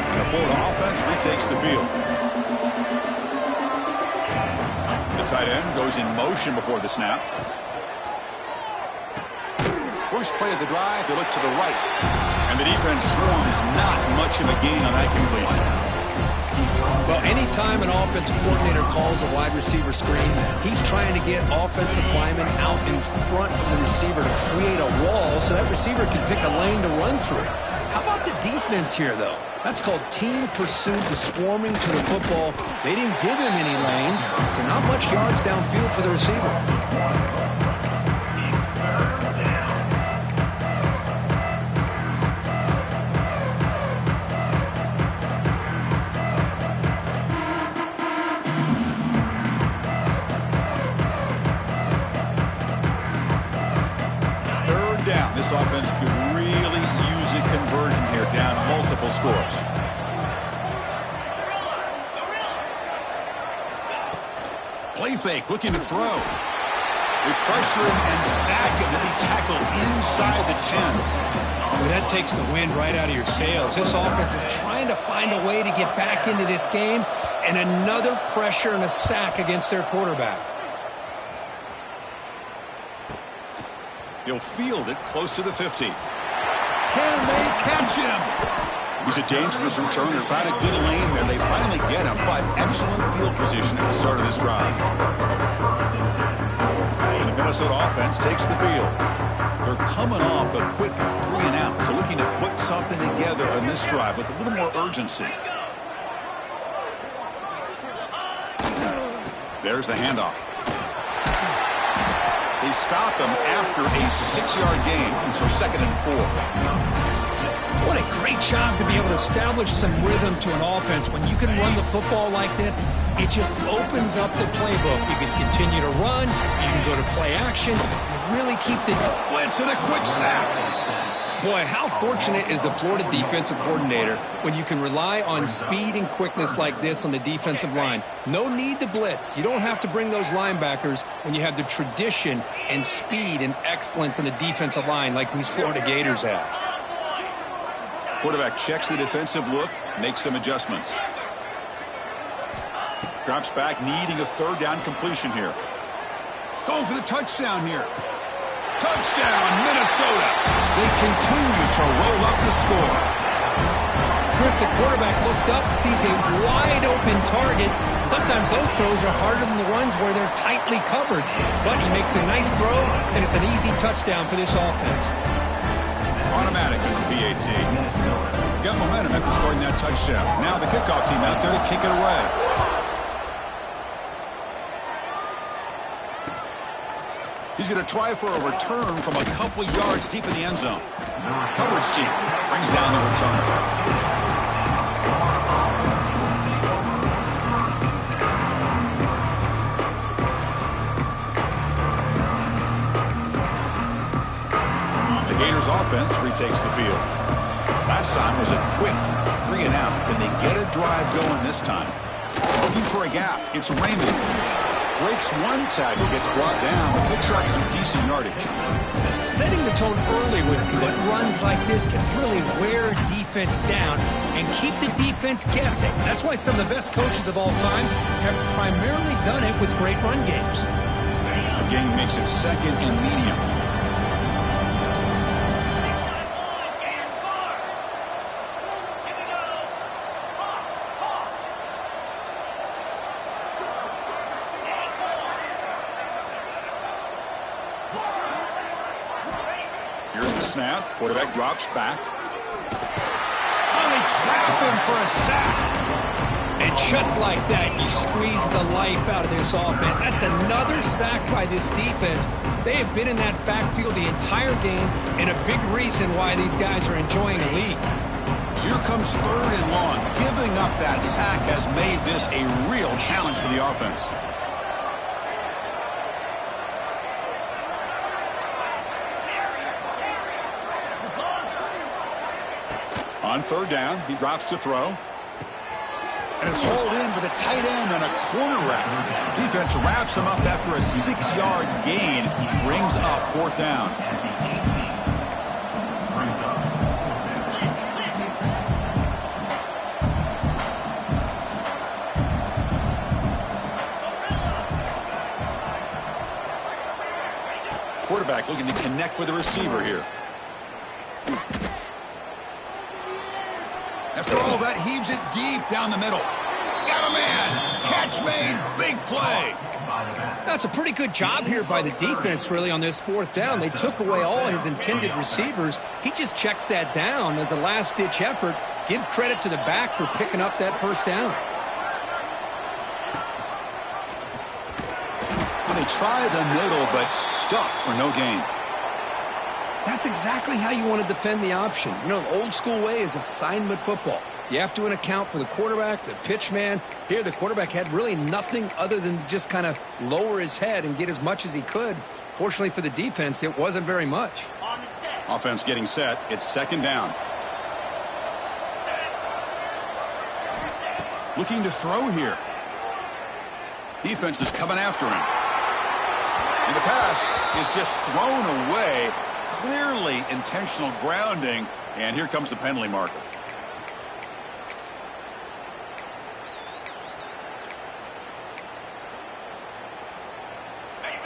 [SPEAKER 1] And the Florida offense retakes the field. The tight end goes in motion before the snap. First play of the drive, they look to the right. And the defense swarms. Not much of a gain on that completion.
[SPEAKER 2] Well, anytime an offensive coordinator calls a wide receiver screen, he's trying to get offensive linemen out in front of the receiver to create a wall so that receiver can pick a lane to run through. How about the defense here, though? That's called team pursuit to swarming to the football. They didn't give him any lanes, so not much yards downfield for the receiver.
[SPEAKER 1] This offense could really use a conversion here, down multiple scores. Play fake, looking to throw. They pressure him and sack him to be tackled inside the 10.
[SPEAKER 2] Well, that takes the wind right out of your sails. This offense is trying to find a way to get back into this game, and another pressure and a sack against their quarterback.
[SPEAKER 1] He'll field it close to the 50. Can they catch him? He's a dangerous returner. Found a good lane there. They finally get him, but excellent field position at the start of this drive. And the Minnesota offense takes the field. They're coming off a quick 3-and-out, so looking to put something together on this drive with a little more urgency. There's the handoff. They stop him after a 6-yard gain, so 2nd and 4.
[SPEAKER 2] What a great job to be able to establish some rhythm to an offense. When you can run the football like this, it just opens up the playbook. You can continue to run. You can go to play action. You really keep the
[SPEAKER 1] blitz and a quick sack.
[SPEAKER 2] Boy, how fortunate is the Florida defensive coordinator when you can rely on speed and quickness like this on the defensive line. No need to blitz. You don't have to bring those linebackers when you have the tradition and speed and excellence on the defensive line like these Florida Gators have.
[SPEAKER 1] Quarterback checks the defensive look, makes some adjustments. Drops back, needing a 3rd down completion here. Going for the touchdown here. Touchdown, Minnesota. They continue to roll up the score.
[SPEAKER 2] Chris, the quarterback looks up, sees a wide-open target. Sometimes those throws are harder than the ones where they're tightly covered. But he makes a nice throw, and it's an easy touchdown for this offense.
[SPEAKER 1] Automatic in the PAT. Got momentum after scoring that touchdown. Now the kickoff team out there to kick it away. He's going to try for a return from a couple yards deep in the end zone. Coverage team brings down the return. The Gators offense retakes the field. Last time was a quick 3-and-out. Can they get a drive going this time? Looking for a gap. It's Raymond. Breaks one tackle, gets brought down, but picks up some decent yardage.
[SPEAKER 2] Setting the tone early with good runs like this can really wear defense down and keep the defense guessing. That's why some of the best coaches of all time have primarily done it with great run games.
[SPEAKER 1] The game makes it 2nd and medium. Here's the snap. Quarterback drops back. Oh, they trap him for a sack.
[SPEAKER 2] And just like that, you squeeze the life out of this offense. That's another sack by this defense. They have been in that backfield the entire game, and a big reason why these guys are enjoying the lead.
[SPEAKER 1] So here comes 3rd and long. Giving up that sack has made this a real challenge for the offense. On 3rd down, he drops to throw. And it's hauled in with a tight end and a corner wrap. Defense wraps him up after a 6-yard gain. Brings up 4th down. Quarterback looking to connect with the receiver here. After all that, heaves it deep down the middle. Got a man. Catch made. Big play.
[SPEAKER 2] That's a pretty good job here by the defense, really, on this 4th down. They took away all his intended receivers. He just checks that down as a last-ditch effort. Give credit to the back for picking up that 1st down.
[SPEAKER 1] Well, they try the middle, but stuck for no gain.
[SPEAKER 2] That's exactly how you want to defend the option. You know, the old-school way is assignment football. You have to account for the quarterback, the pitch man. Here, the quarterback had really nothing other than just kind of lower his head and get as much as he could. Fortunately for the defense, it wasn't very much.
[SPEAKER 1] Offense getting set. It's 2nd down. Looking to throw here. Defense is coming after him. And the pass is just thrown away. Clearly intentional grounding. And here comes the penalty marker.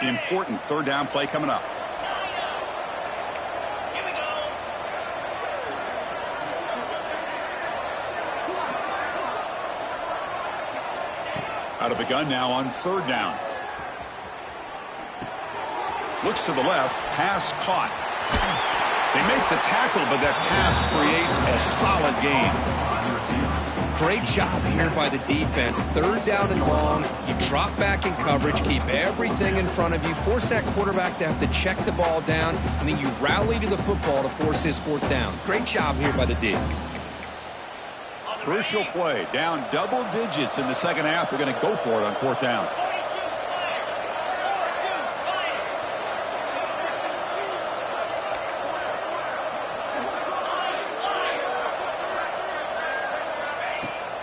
[SPEAKER 1] Important 3rd down play coming up. Out of the gun now on 3rd down. Looks to the left. Pass caught. They make the tackle, but that pass creates a solid gain.
[SPEAKER 2] Great job here by the defense. 3rd down and long. You drop back in coverage, keep everything in front of you, force that quarterback to have to check the ball down, and then you rally to the football to force his 4th down. Great job here by the D.
[SPEAKER 1] Crucial play. Down double digits in the 2nd half. They're going to go for it on 4th down.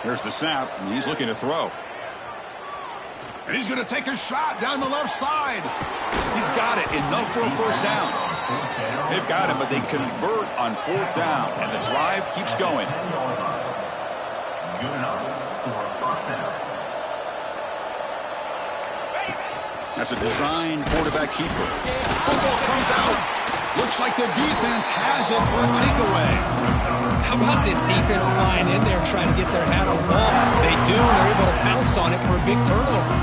[SPEAKER 1] Here's the snap, and he's looking to throw. And he's going to take a shot down the left side. He's got it. Enough for a 1st down. They've got him, but they convert on 4th down, and the drive keeps going. That's a design quarterback keeper. Football comes out. Looks like the defense has it for a takeaway.
[SPEAKER 2] How about this defense flying in there trying to get their hat on the ball? They do, and they're able to pounce on it for a big turnover.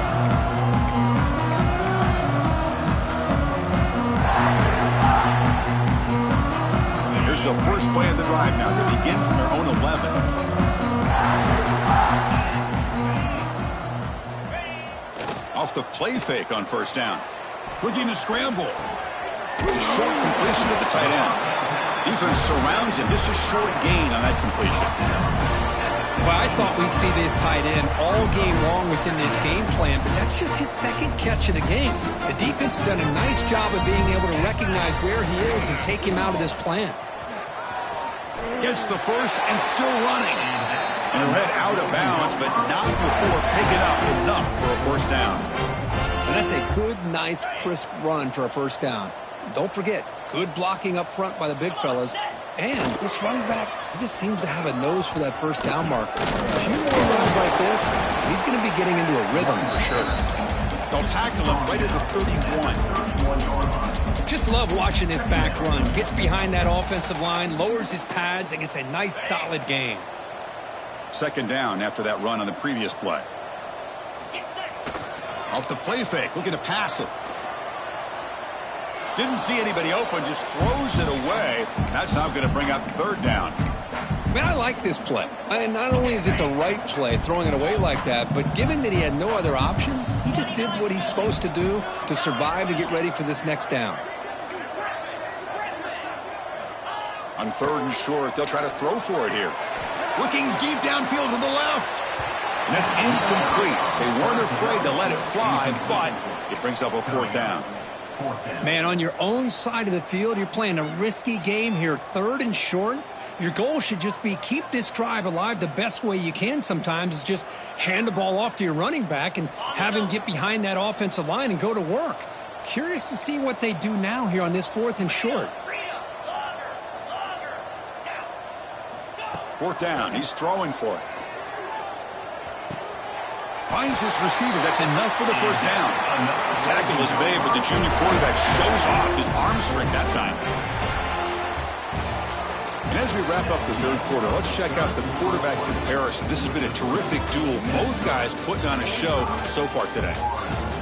[SPEAKER 1] Here's the first play of the drive now. They begin from their own 11. Off the play fake on 1st down. Looking to scramble. A short completion at the tight end. Defense surrounds him. Just a short gain on that completion.
[SPEAKER 2] Well, I thought we'd see this tight end all game long within this game plan, but that's just his second catch of the game. The defense has done a nice job of being able to recognize where he is and take him out of this plan.
[SPEAKER 1] Gets the first and still running. And he'll head out of bounds, but not before picking up enough for a first down.
[SPEAKER 2] And that's a good, nice, crisp run for a first down. Don't forget, good blocking up front by the big fellas. And this running back, he just seems to have a nose for that first down marker. A few more runs like this, he's going to be getting into a rhythm for sure.
[SPEAKER 1] They'll tackle him right at the 31.
[SPEAKER 2] Just love watching this back run. Gets behind that offensive line, lowers his pads, and gets a nice, solid gain.
[SPEAKER 1] Second down after that run on the previous play. Off the play fake, looking to pass it. Didn't see anybody open, just throws it away. That's now going to bring out the third down.
[SPEAKER 2] Man, I like this play. And not only is it the right play, throwing it away like that, but given that he had no other option, he just did what he's supposed to do to survive to get ready for this next down.
[SPEAKER 1] On third and short, they'll try to throw for it here. Looking deep downfield to the left. And that's incomplete. They weren't afraid to let it fly, but it brings up a fourth down.
[SPEAKER 2] Man, on your own side of the field, you're playing a risky game here. Third and short. Your goal should just be keep this drive alive the best way you can sometimes is just hand the ball off to your running back and have him get behind that offensive line and go to work. Curious to see what they do now here on this fourth and short.
[SPEAKER 1] Fourth down. He's throwing for it. Finds his receiver. That's enough for the first down. Tackle is made, but the junior quarterback shows off his arm strength that time. And as we wrap up the third quarter, let's check out the quarterback comparison. This has been a terrific duel. Both guys putting on a show so far today.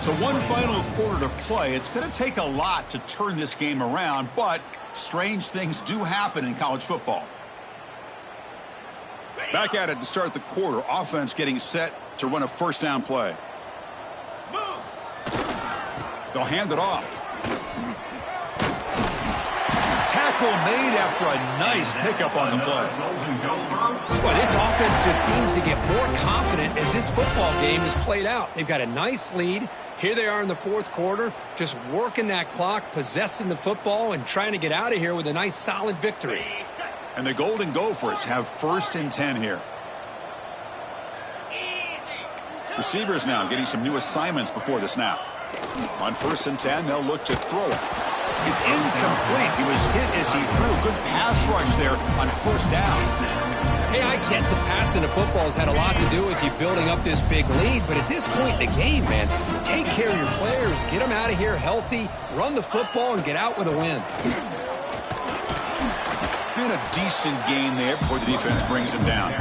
[SPEAKER 1] So one final quarter to play. It's going to take a lot to turn this game around, but strange things do happen in college football. Back at it to start the quarter. Offense getting set to run a first down play. Moves. They'll hand it off. Tackle made after a nice pickup on the play.
[SPEAKER 2] Well, this offense just seems to get more confident as this football game is played out. They've got a nice lead. Here they are in the fourth quarter, just working that clock, possessing the football, and trying to get out of here with a nice, solid victory.
[SPEAKER 1] And the Golden Gophers have first and 10 here. Receivers now getting some new assignments before the snap. On first and 10, they'll look to throw it. It's incomplete. He was hit as he threw. Good pass rush there on first down.
[SPEAKER 2] Hey, I get the passing of football has had a lot to do with you building up this big lead, but at this point in the game, man, take care of your players, get them out of here healthy, run the football, and get out with a win.
[SPEAKER 1] Been a decent gain there before the defense brings him down.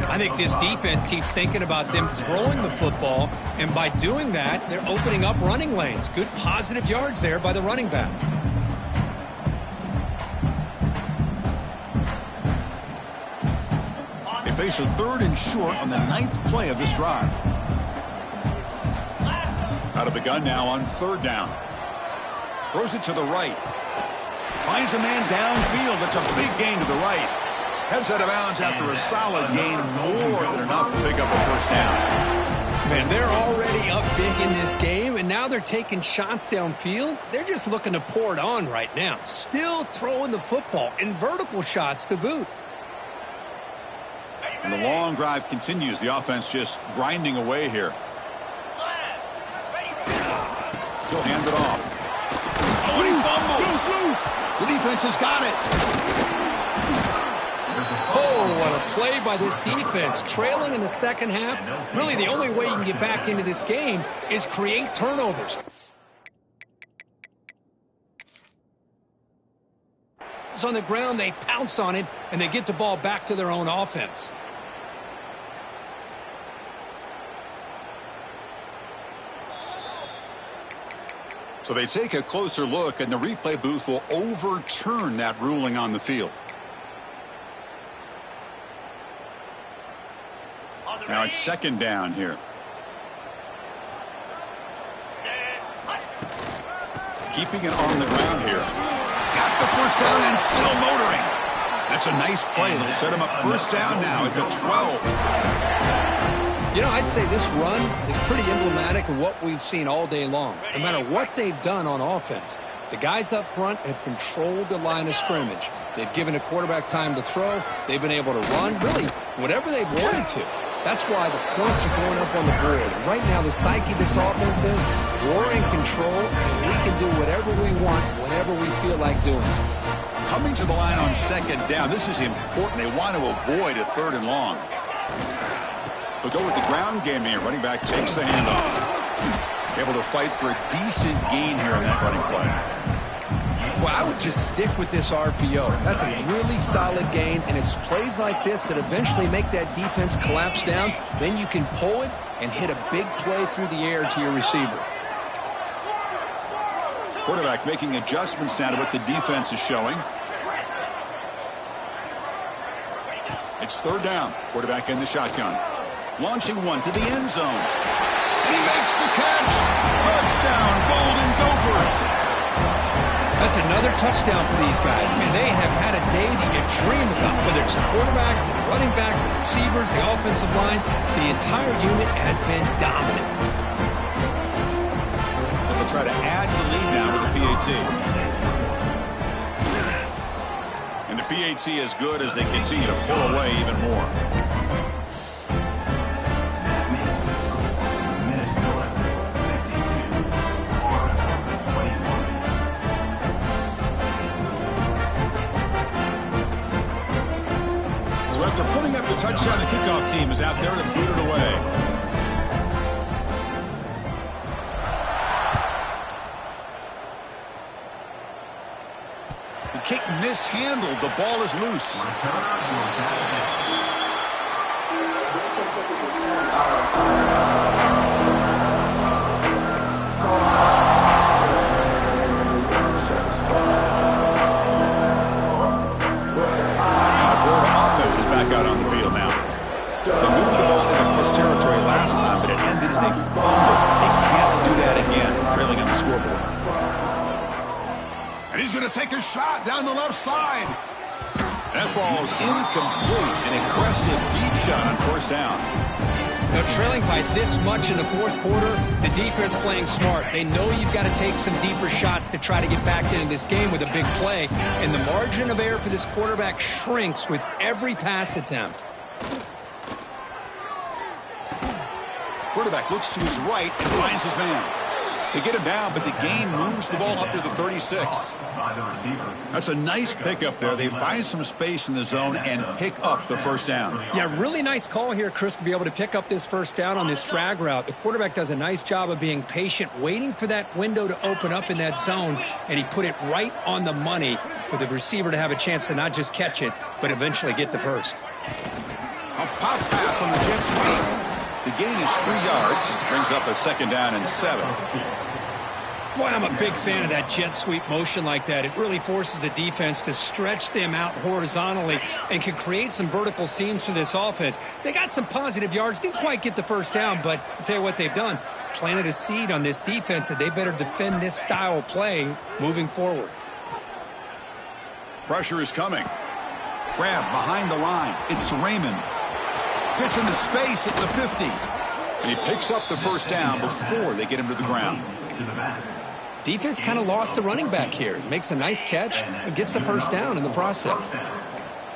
[SPEAKER 2] I think this defense keeps thinking about them throwing the football, and by doing that, they're opening up running lanes. Good positive yards there by the running back.
[SPEAKER 1] They face a third and short on the 9th play of this drive. Out of the gun now on third down. Throws it to the right. Finds a man downfield. That's a big gain to the right. Heads out of bounds after a solid gain, more than enough to pick up a first down.
[SPEAKER 2] Man, they're already up big in this game, and now they're taking shots downfield. They're just looking to pour it on right now. Still throwing the football, and vertical shots to boot.
[SPEAKER 1] And the long drive continues. The offense just grinding away here. He'll hand it off. Oh, and he fumbles. The defense has got it.
[SPEAKER 2] Oh, what a play by this defense. Trailing in the second half. Really, the only way you can get back into this game is create turnovers. It's on the ground, they pounce on it, and they get the ball back to their own offense.
[SPEAKER 1] So they take a closer look, and the replay booth will overturn that ruling on the field. Now it's second down here. keeping it on the ground here. Got the first down and still motoring. That's a nice play. It'll set him up first down now at the 12.
[SPEAKER 2] You know, I'd say this run is pretty emblematic of what we've seen all day long. No matter what they've done on offense, the guys up front have controlled the line of scrimmage. They've given a quarterback time to throw. They've been able to run, really, whatever they've wanted to. That's why the points are going up on the board. Right now, the psyche of this offense is we're in control, and we can do whatever we want, whenever we feel like doing it.
[SPEAKER 1] Coming to the line on second down, this is important. They want to avoid a third and long. They'll go with the ground game here. Running back takes the handoff. Able to fight for a decent gain here on that running play.
[SPEAKER 2] Well, I would just stick with this RPO. That's a really solid gain, and it's plays like this that eventually make that defense collapse down. Then you can pull it and hit a big play through the air to your receiver.
[SPEAKER 1] Quarterback making adjustments now to what the defense is showing. It's third down. Quarterback in the shotgun. Launching one to the end zone. And he makes the catch. Touchdown, Golden Gophers.
[SPEAKER 2] That's another touchdown for these guys. Man, they have had a day that you dream about, whether it's the quarterback, the running back, the receivers, the offensive line. The entire unit has been dominant.
[SPEAKER 1] So they'll try to add to the lead now with the PAT. And the PAT is good as they continue to pull away even more. Touchdown, the kickoff team is out there to boot it away. The kick mishandled. The ball is loose. Back out on the field now. They moved the ball into plus territory last time, but it ended in a fumble. They can't do that again, trailing on the scoreboard. And he's going to take a shot down the left side. That ball is incomplete. An aggressive deep shot on first down.
[SPEAKER 2] Now, trailing by this much in the fourth quarter, the defense playing smart. They know you've got to take some deeper shots to try to get back into this game with a big play. And the margin of error for this quarterback shrinks with every pass attempt.
[SPEAKER 1] Quarterback looks to his right and finds his man. They get him down, but the gain moves the ball up to the 36. That's a nice pickup there. They find some space in the zone and pick up the first down.
[SPEAKER 2] Yeah, really nice call here, Chris, to be able to pick up this first down on this drag route. The quarterback does a nice job of being patient, waiting for that window to open up in that zone, and he put it right on the money for the receiver to have a chance to not just catch it, but eventually get the first.
[SPEAKER 1] A pop pass on the jet sweep. The gain is 3 yards, brings up a second down and 7.
[SPEAKER 2] Boy, I'm a big fan of that jet sweep motion like that. It really forces a defense to stretch them out horizontally and can create some vertical seams for this offense. They got some positive yards, didn't quite get the first down, but I'll tell you what they've done. Planted a seed on this defense that they better defend this style of play moving forward.
[SPEAKER 1] Pressure is coming. Grab behind the line. It's Raymond. Gets into space at the 50. And he picks up the first down before they get him to the ground.
[SPEAKER 2] Defense kind of lost a running back here. Makes a nice catch and gets the first down in the process.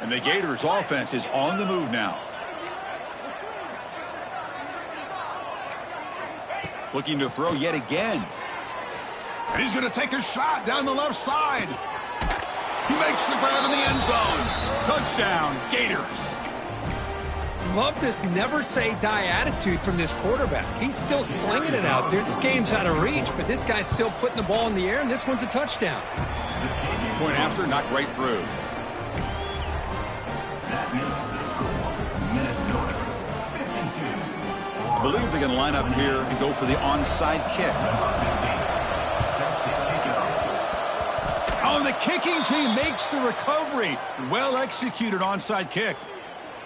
[SPEAKER 1] And the Gators' offense is on the move now. Looking to throw yet again. And he's going to take a shot down the left side. He makes the grab in the end zone. Touchdown, Gators.
[SPEAKER 2] Love this never-say-die attitude from this quarterback. He's still slinging it out there. This game's out of reach, but this guy's still putting the ball in the air, and this one's a touchdown.
[SPEAKER 1] Point after, knocked right through. I believe they're going to line up here and go for the onside kick. Oh, the kicking team makes the recovery. Well-executed onside kick.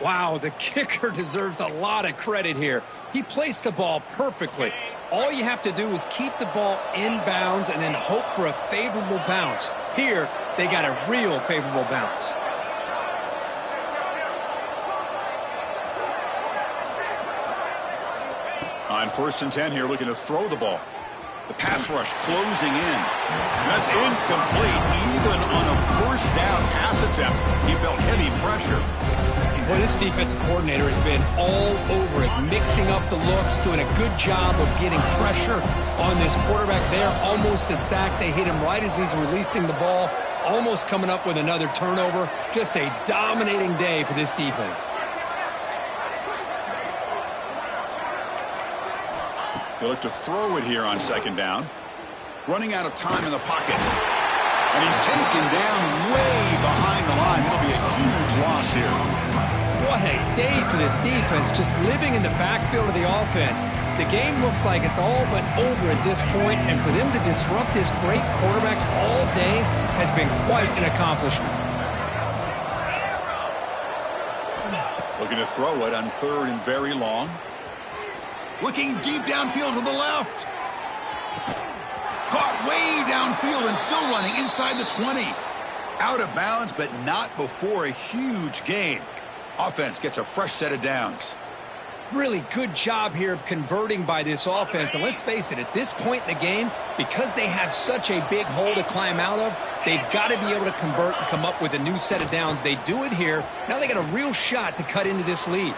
[SPEAKER 2] Wow, the kicker deserves a lot of credit here. He placed the ball perfectly. All you have to do is keep the ball in bounds and then hope for a favorable bounce. Here, they got a real favorable bounce.
[SPEAKER 1] On 1st and 10 here, looking to throw the ball. The pass rush closing in. That's incomplete. Even on a 1st down pass attempt, he felt heavy pressure.
[SPEAKER 2] Well, this defensive coordinator has been all over it, mixing up the looks, doing a good job of getting pressure on this quarterback there. Almost a sack. They hit him right as he's releasing the ball, almost coming up with another turnover. Just a dominating day for this defense.
[SPEAKER 1] He'll look to throw it here on 2nd down. Running out of time in the pocket. And he's taken down way behind the line. It'll be a huge loss here.
[SPEAKER 2] What a day for this defense, just living in the backfield of the offense. The game looks like it's all but over at this point, and for them to disrupt this great quarterback all day has been quite an accomplishment.
[SPEAKER 1] Looking to throw it on 3rd and very long. Looking deep downfield to the left. Caught way downfield and still running inside the 20. Out of bounds, but not before a huge gain. Offense gets a fresh set of downs.
[SPEAKER 2] Really good job here of converting by this offense. And let's face it, at this point in the game, because they have such a big hole to climb out of, they've got to be able to convert and come up with a new set of downs. They do it here. Now they got a real shot to cut into this lead.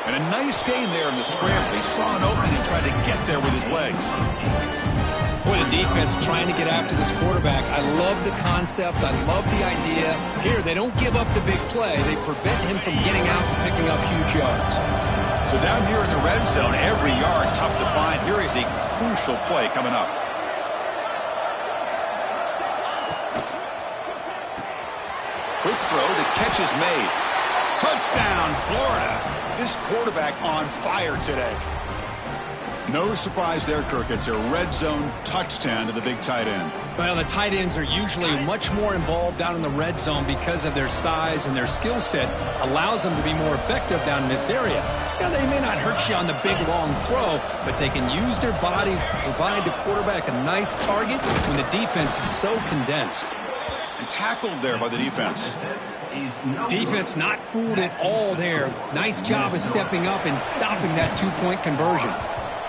[SPEAKER 1] And a nice game there in the scramble. He saw an opening and tried to get there with his legs.
[SPEAKER 2] Boy, the defense trying to get after this quarterback. I love the concept. I love the idea. Here, they don't give up the big play. They prevent him from getting out and picking up huge yards.
[SPEAKER 1] So down here in the red zone, every yard tough to find. Here is a crucial play coming up. Quick throw, the catch is made. Touchdown, Florida. This quarterback on fire today. No surprise there, Kirk. It's a red zone touchdown to the big tight end.
[SPEAKER 2] Well, the tight ends are usually much more involved down in the red zone because of their size, and their skill set allows them to be more effective down in this area. Now, they may not hurt you on the big, long throw, but they can use their bodies to provide the quarterback a nice target when the defense is so condensed.
[SPEAKER 1] And tackled there by the defense.
[SPEAKER 2] Defense not fooled at all there. Nice job of stepping up and stopping that two-point conversion.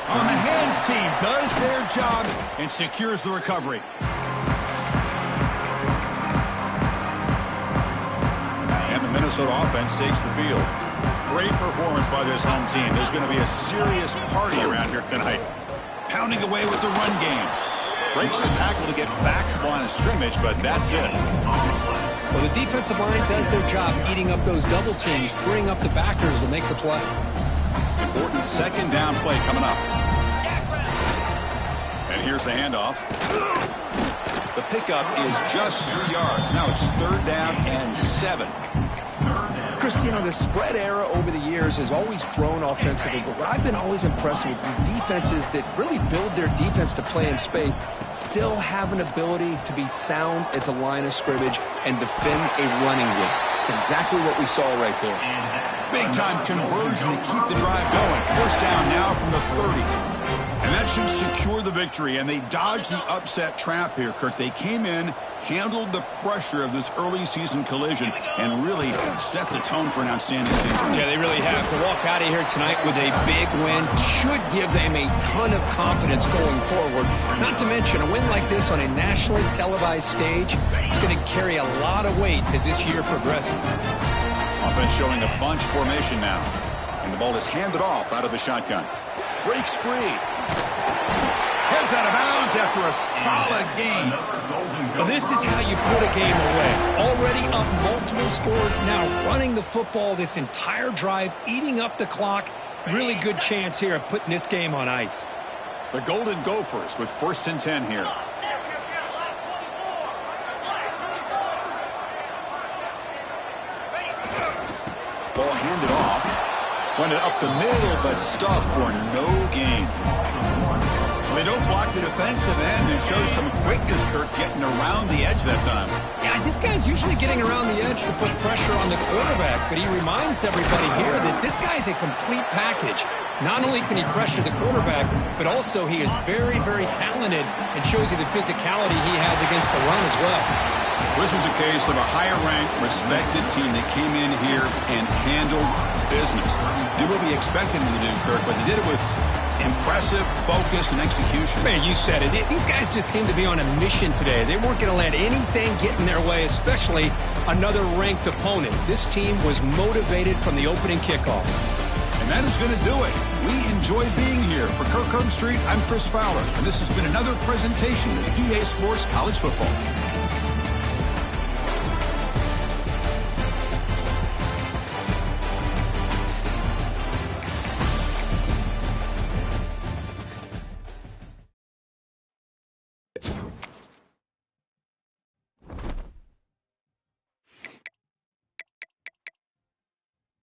[SPEAKER 1] On the hands team does their job and secures the recovery. And the Minnesota offense takes the field. Great performance by this home team. There's going to be a serious party around here tonight. Pounding away with the run game. Breaks the tackle to get back to the line of scrimmage, but that's it.
[SPEAKER 2] Well, the defensive line does their job eating up those double teams, freeing up the backers to make the play.
[SPEAKER 1] Important 2nd down play coming up. And here's the handoff. The pickup is just 3 yards. Now it's 3rd down and 7.
[SPEAKER 2] Chris, you know, the spread era over the years has always grown offensively, but what I've been always impressed with defenses that really build their defense to play in space still have an ability to be sound at the line of scrimmage and defend a running game. It's exactly what we saw right there.
[SPEAKER 1] Big-time conversion to keep the drive going. 1st down now from the 30. And that should secure the victory, and they dodged the upset trap here, Kirk. They came in, handled the pressure of this early season collision, and really set the tone for an outstanding season.
[SPEAKER 2] Yeah, they really have. To walk out of here tonight with a big win should give them a ton of confidence going forward. Not to mention, a win like this on a nationally televised stage, it's going to carry a lot of weight as this year progresses.
[SPEAKER 1] Offense showing a bunch formation now. And the ball is handed off out of the shotgun. Breaks free. Heads out of bounds after a solid game.
[SPEAKER 2] Well, this is how you put a game away. Already up multiple scores, now running the football this entire drive, eating up the clock. Really good chance here of putting this game on ice.
[SPEAKER 1] The Golden Gophers with 1st and 10 here. Ball handed off. Went it up the middle, but stuffed for no gain. Well, they don't block the defensive end and show some quickness, Kirk, getting around the edge that time.
[SPEAKER 2] Yeah, this guy's usually getting around the edge to put pressure on the quarterback, but he reminds everybody here that this guy's a complete package. Not only can he pressure the quarterback, but also he is very, very talented and shows you the physicality he has against the run as well.
[SPEAKER 1] This was a case of a higher-ranked, respected team that came in here and handled business. Did what we expected them to do, Kirk, but they did it with impressive focus and execution.
[SPEAKER 2] Man, you said it. These guys just seem to be on a mission today. They weren't going to let anything get in their way, especially another ranked opponent. This team was motivated from the opening kickoff.
[SPEAKER 1] And that is going to do it. We enjoy being here. For Kirk Herbstreit, I'm Chris Fowler, and this has been another presentation of EA Sports College Football.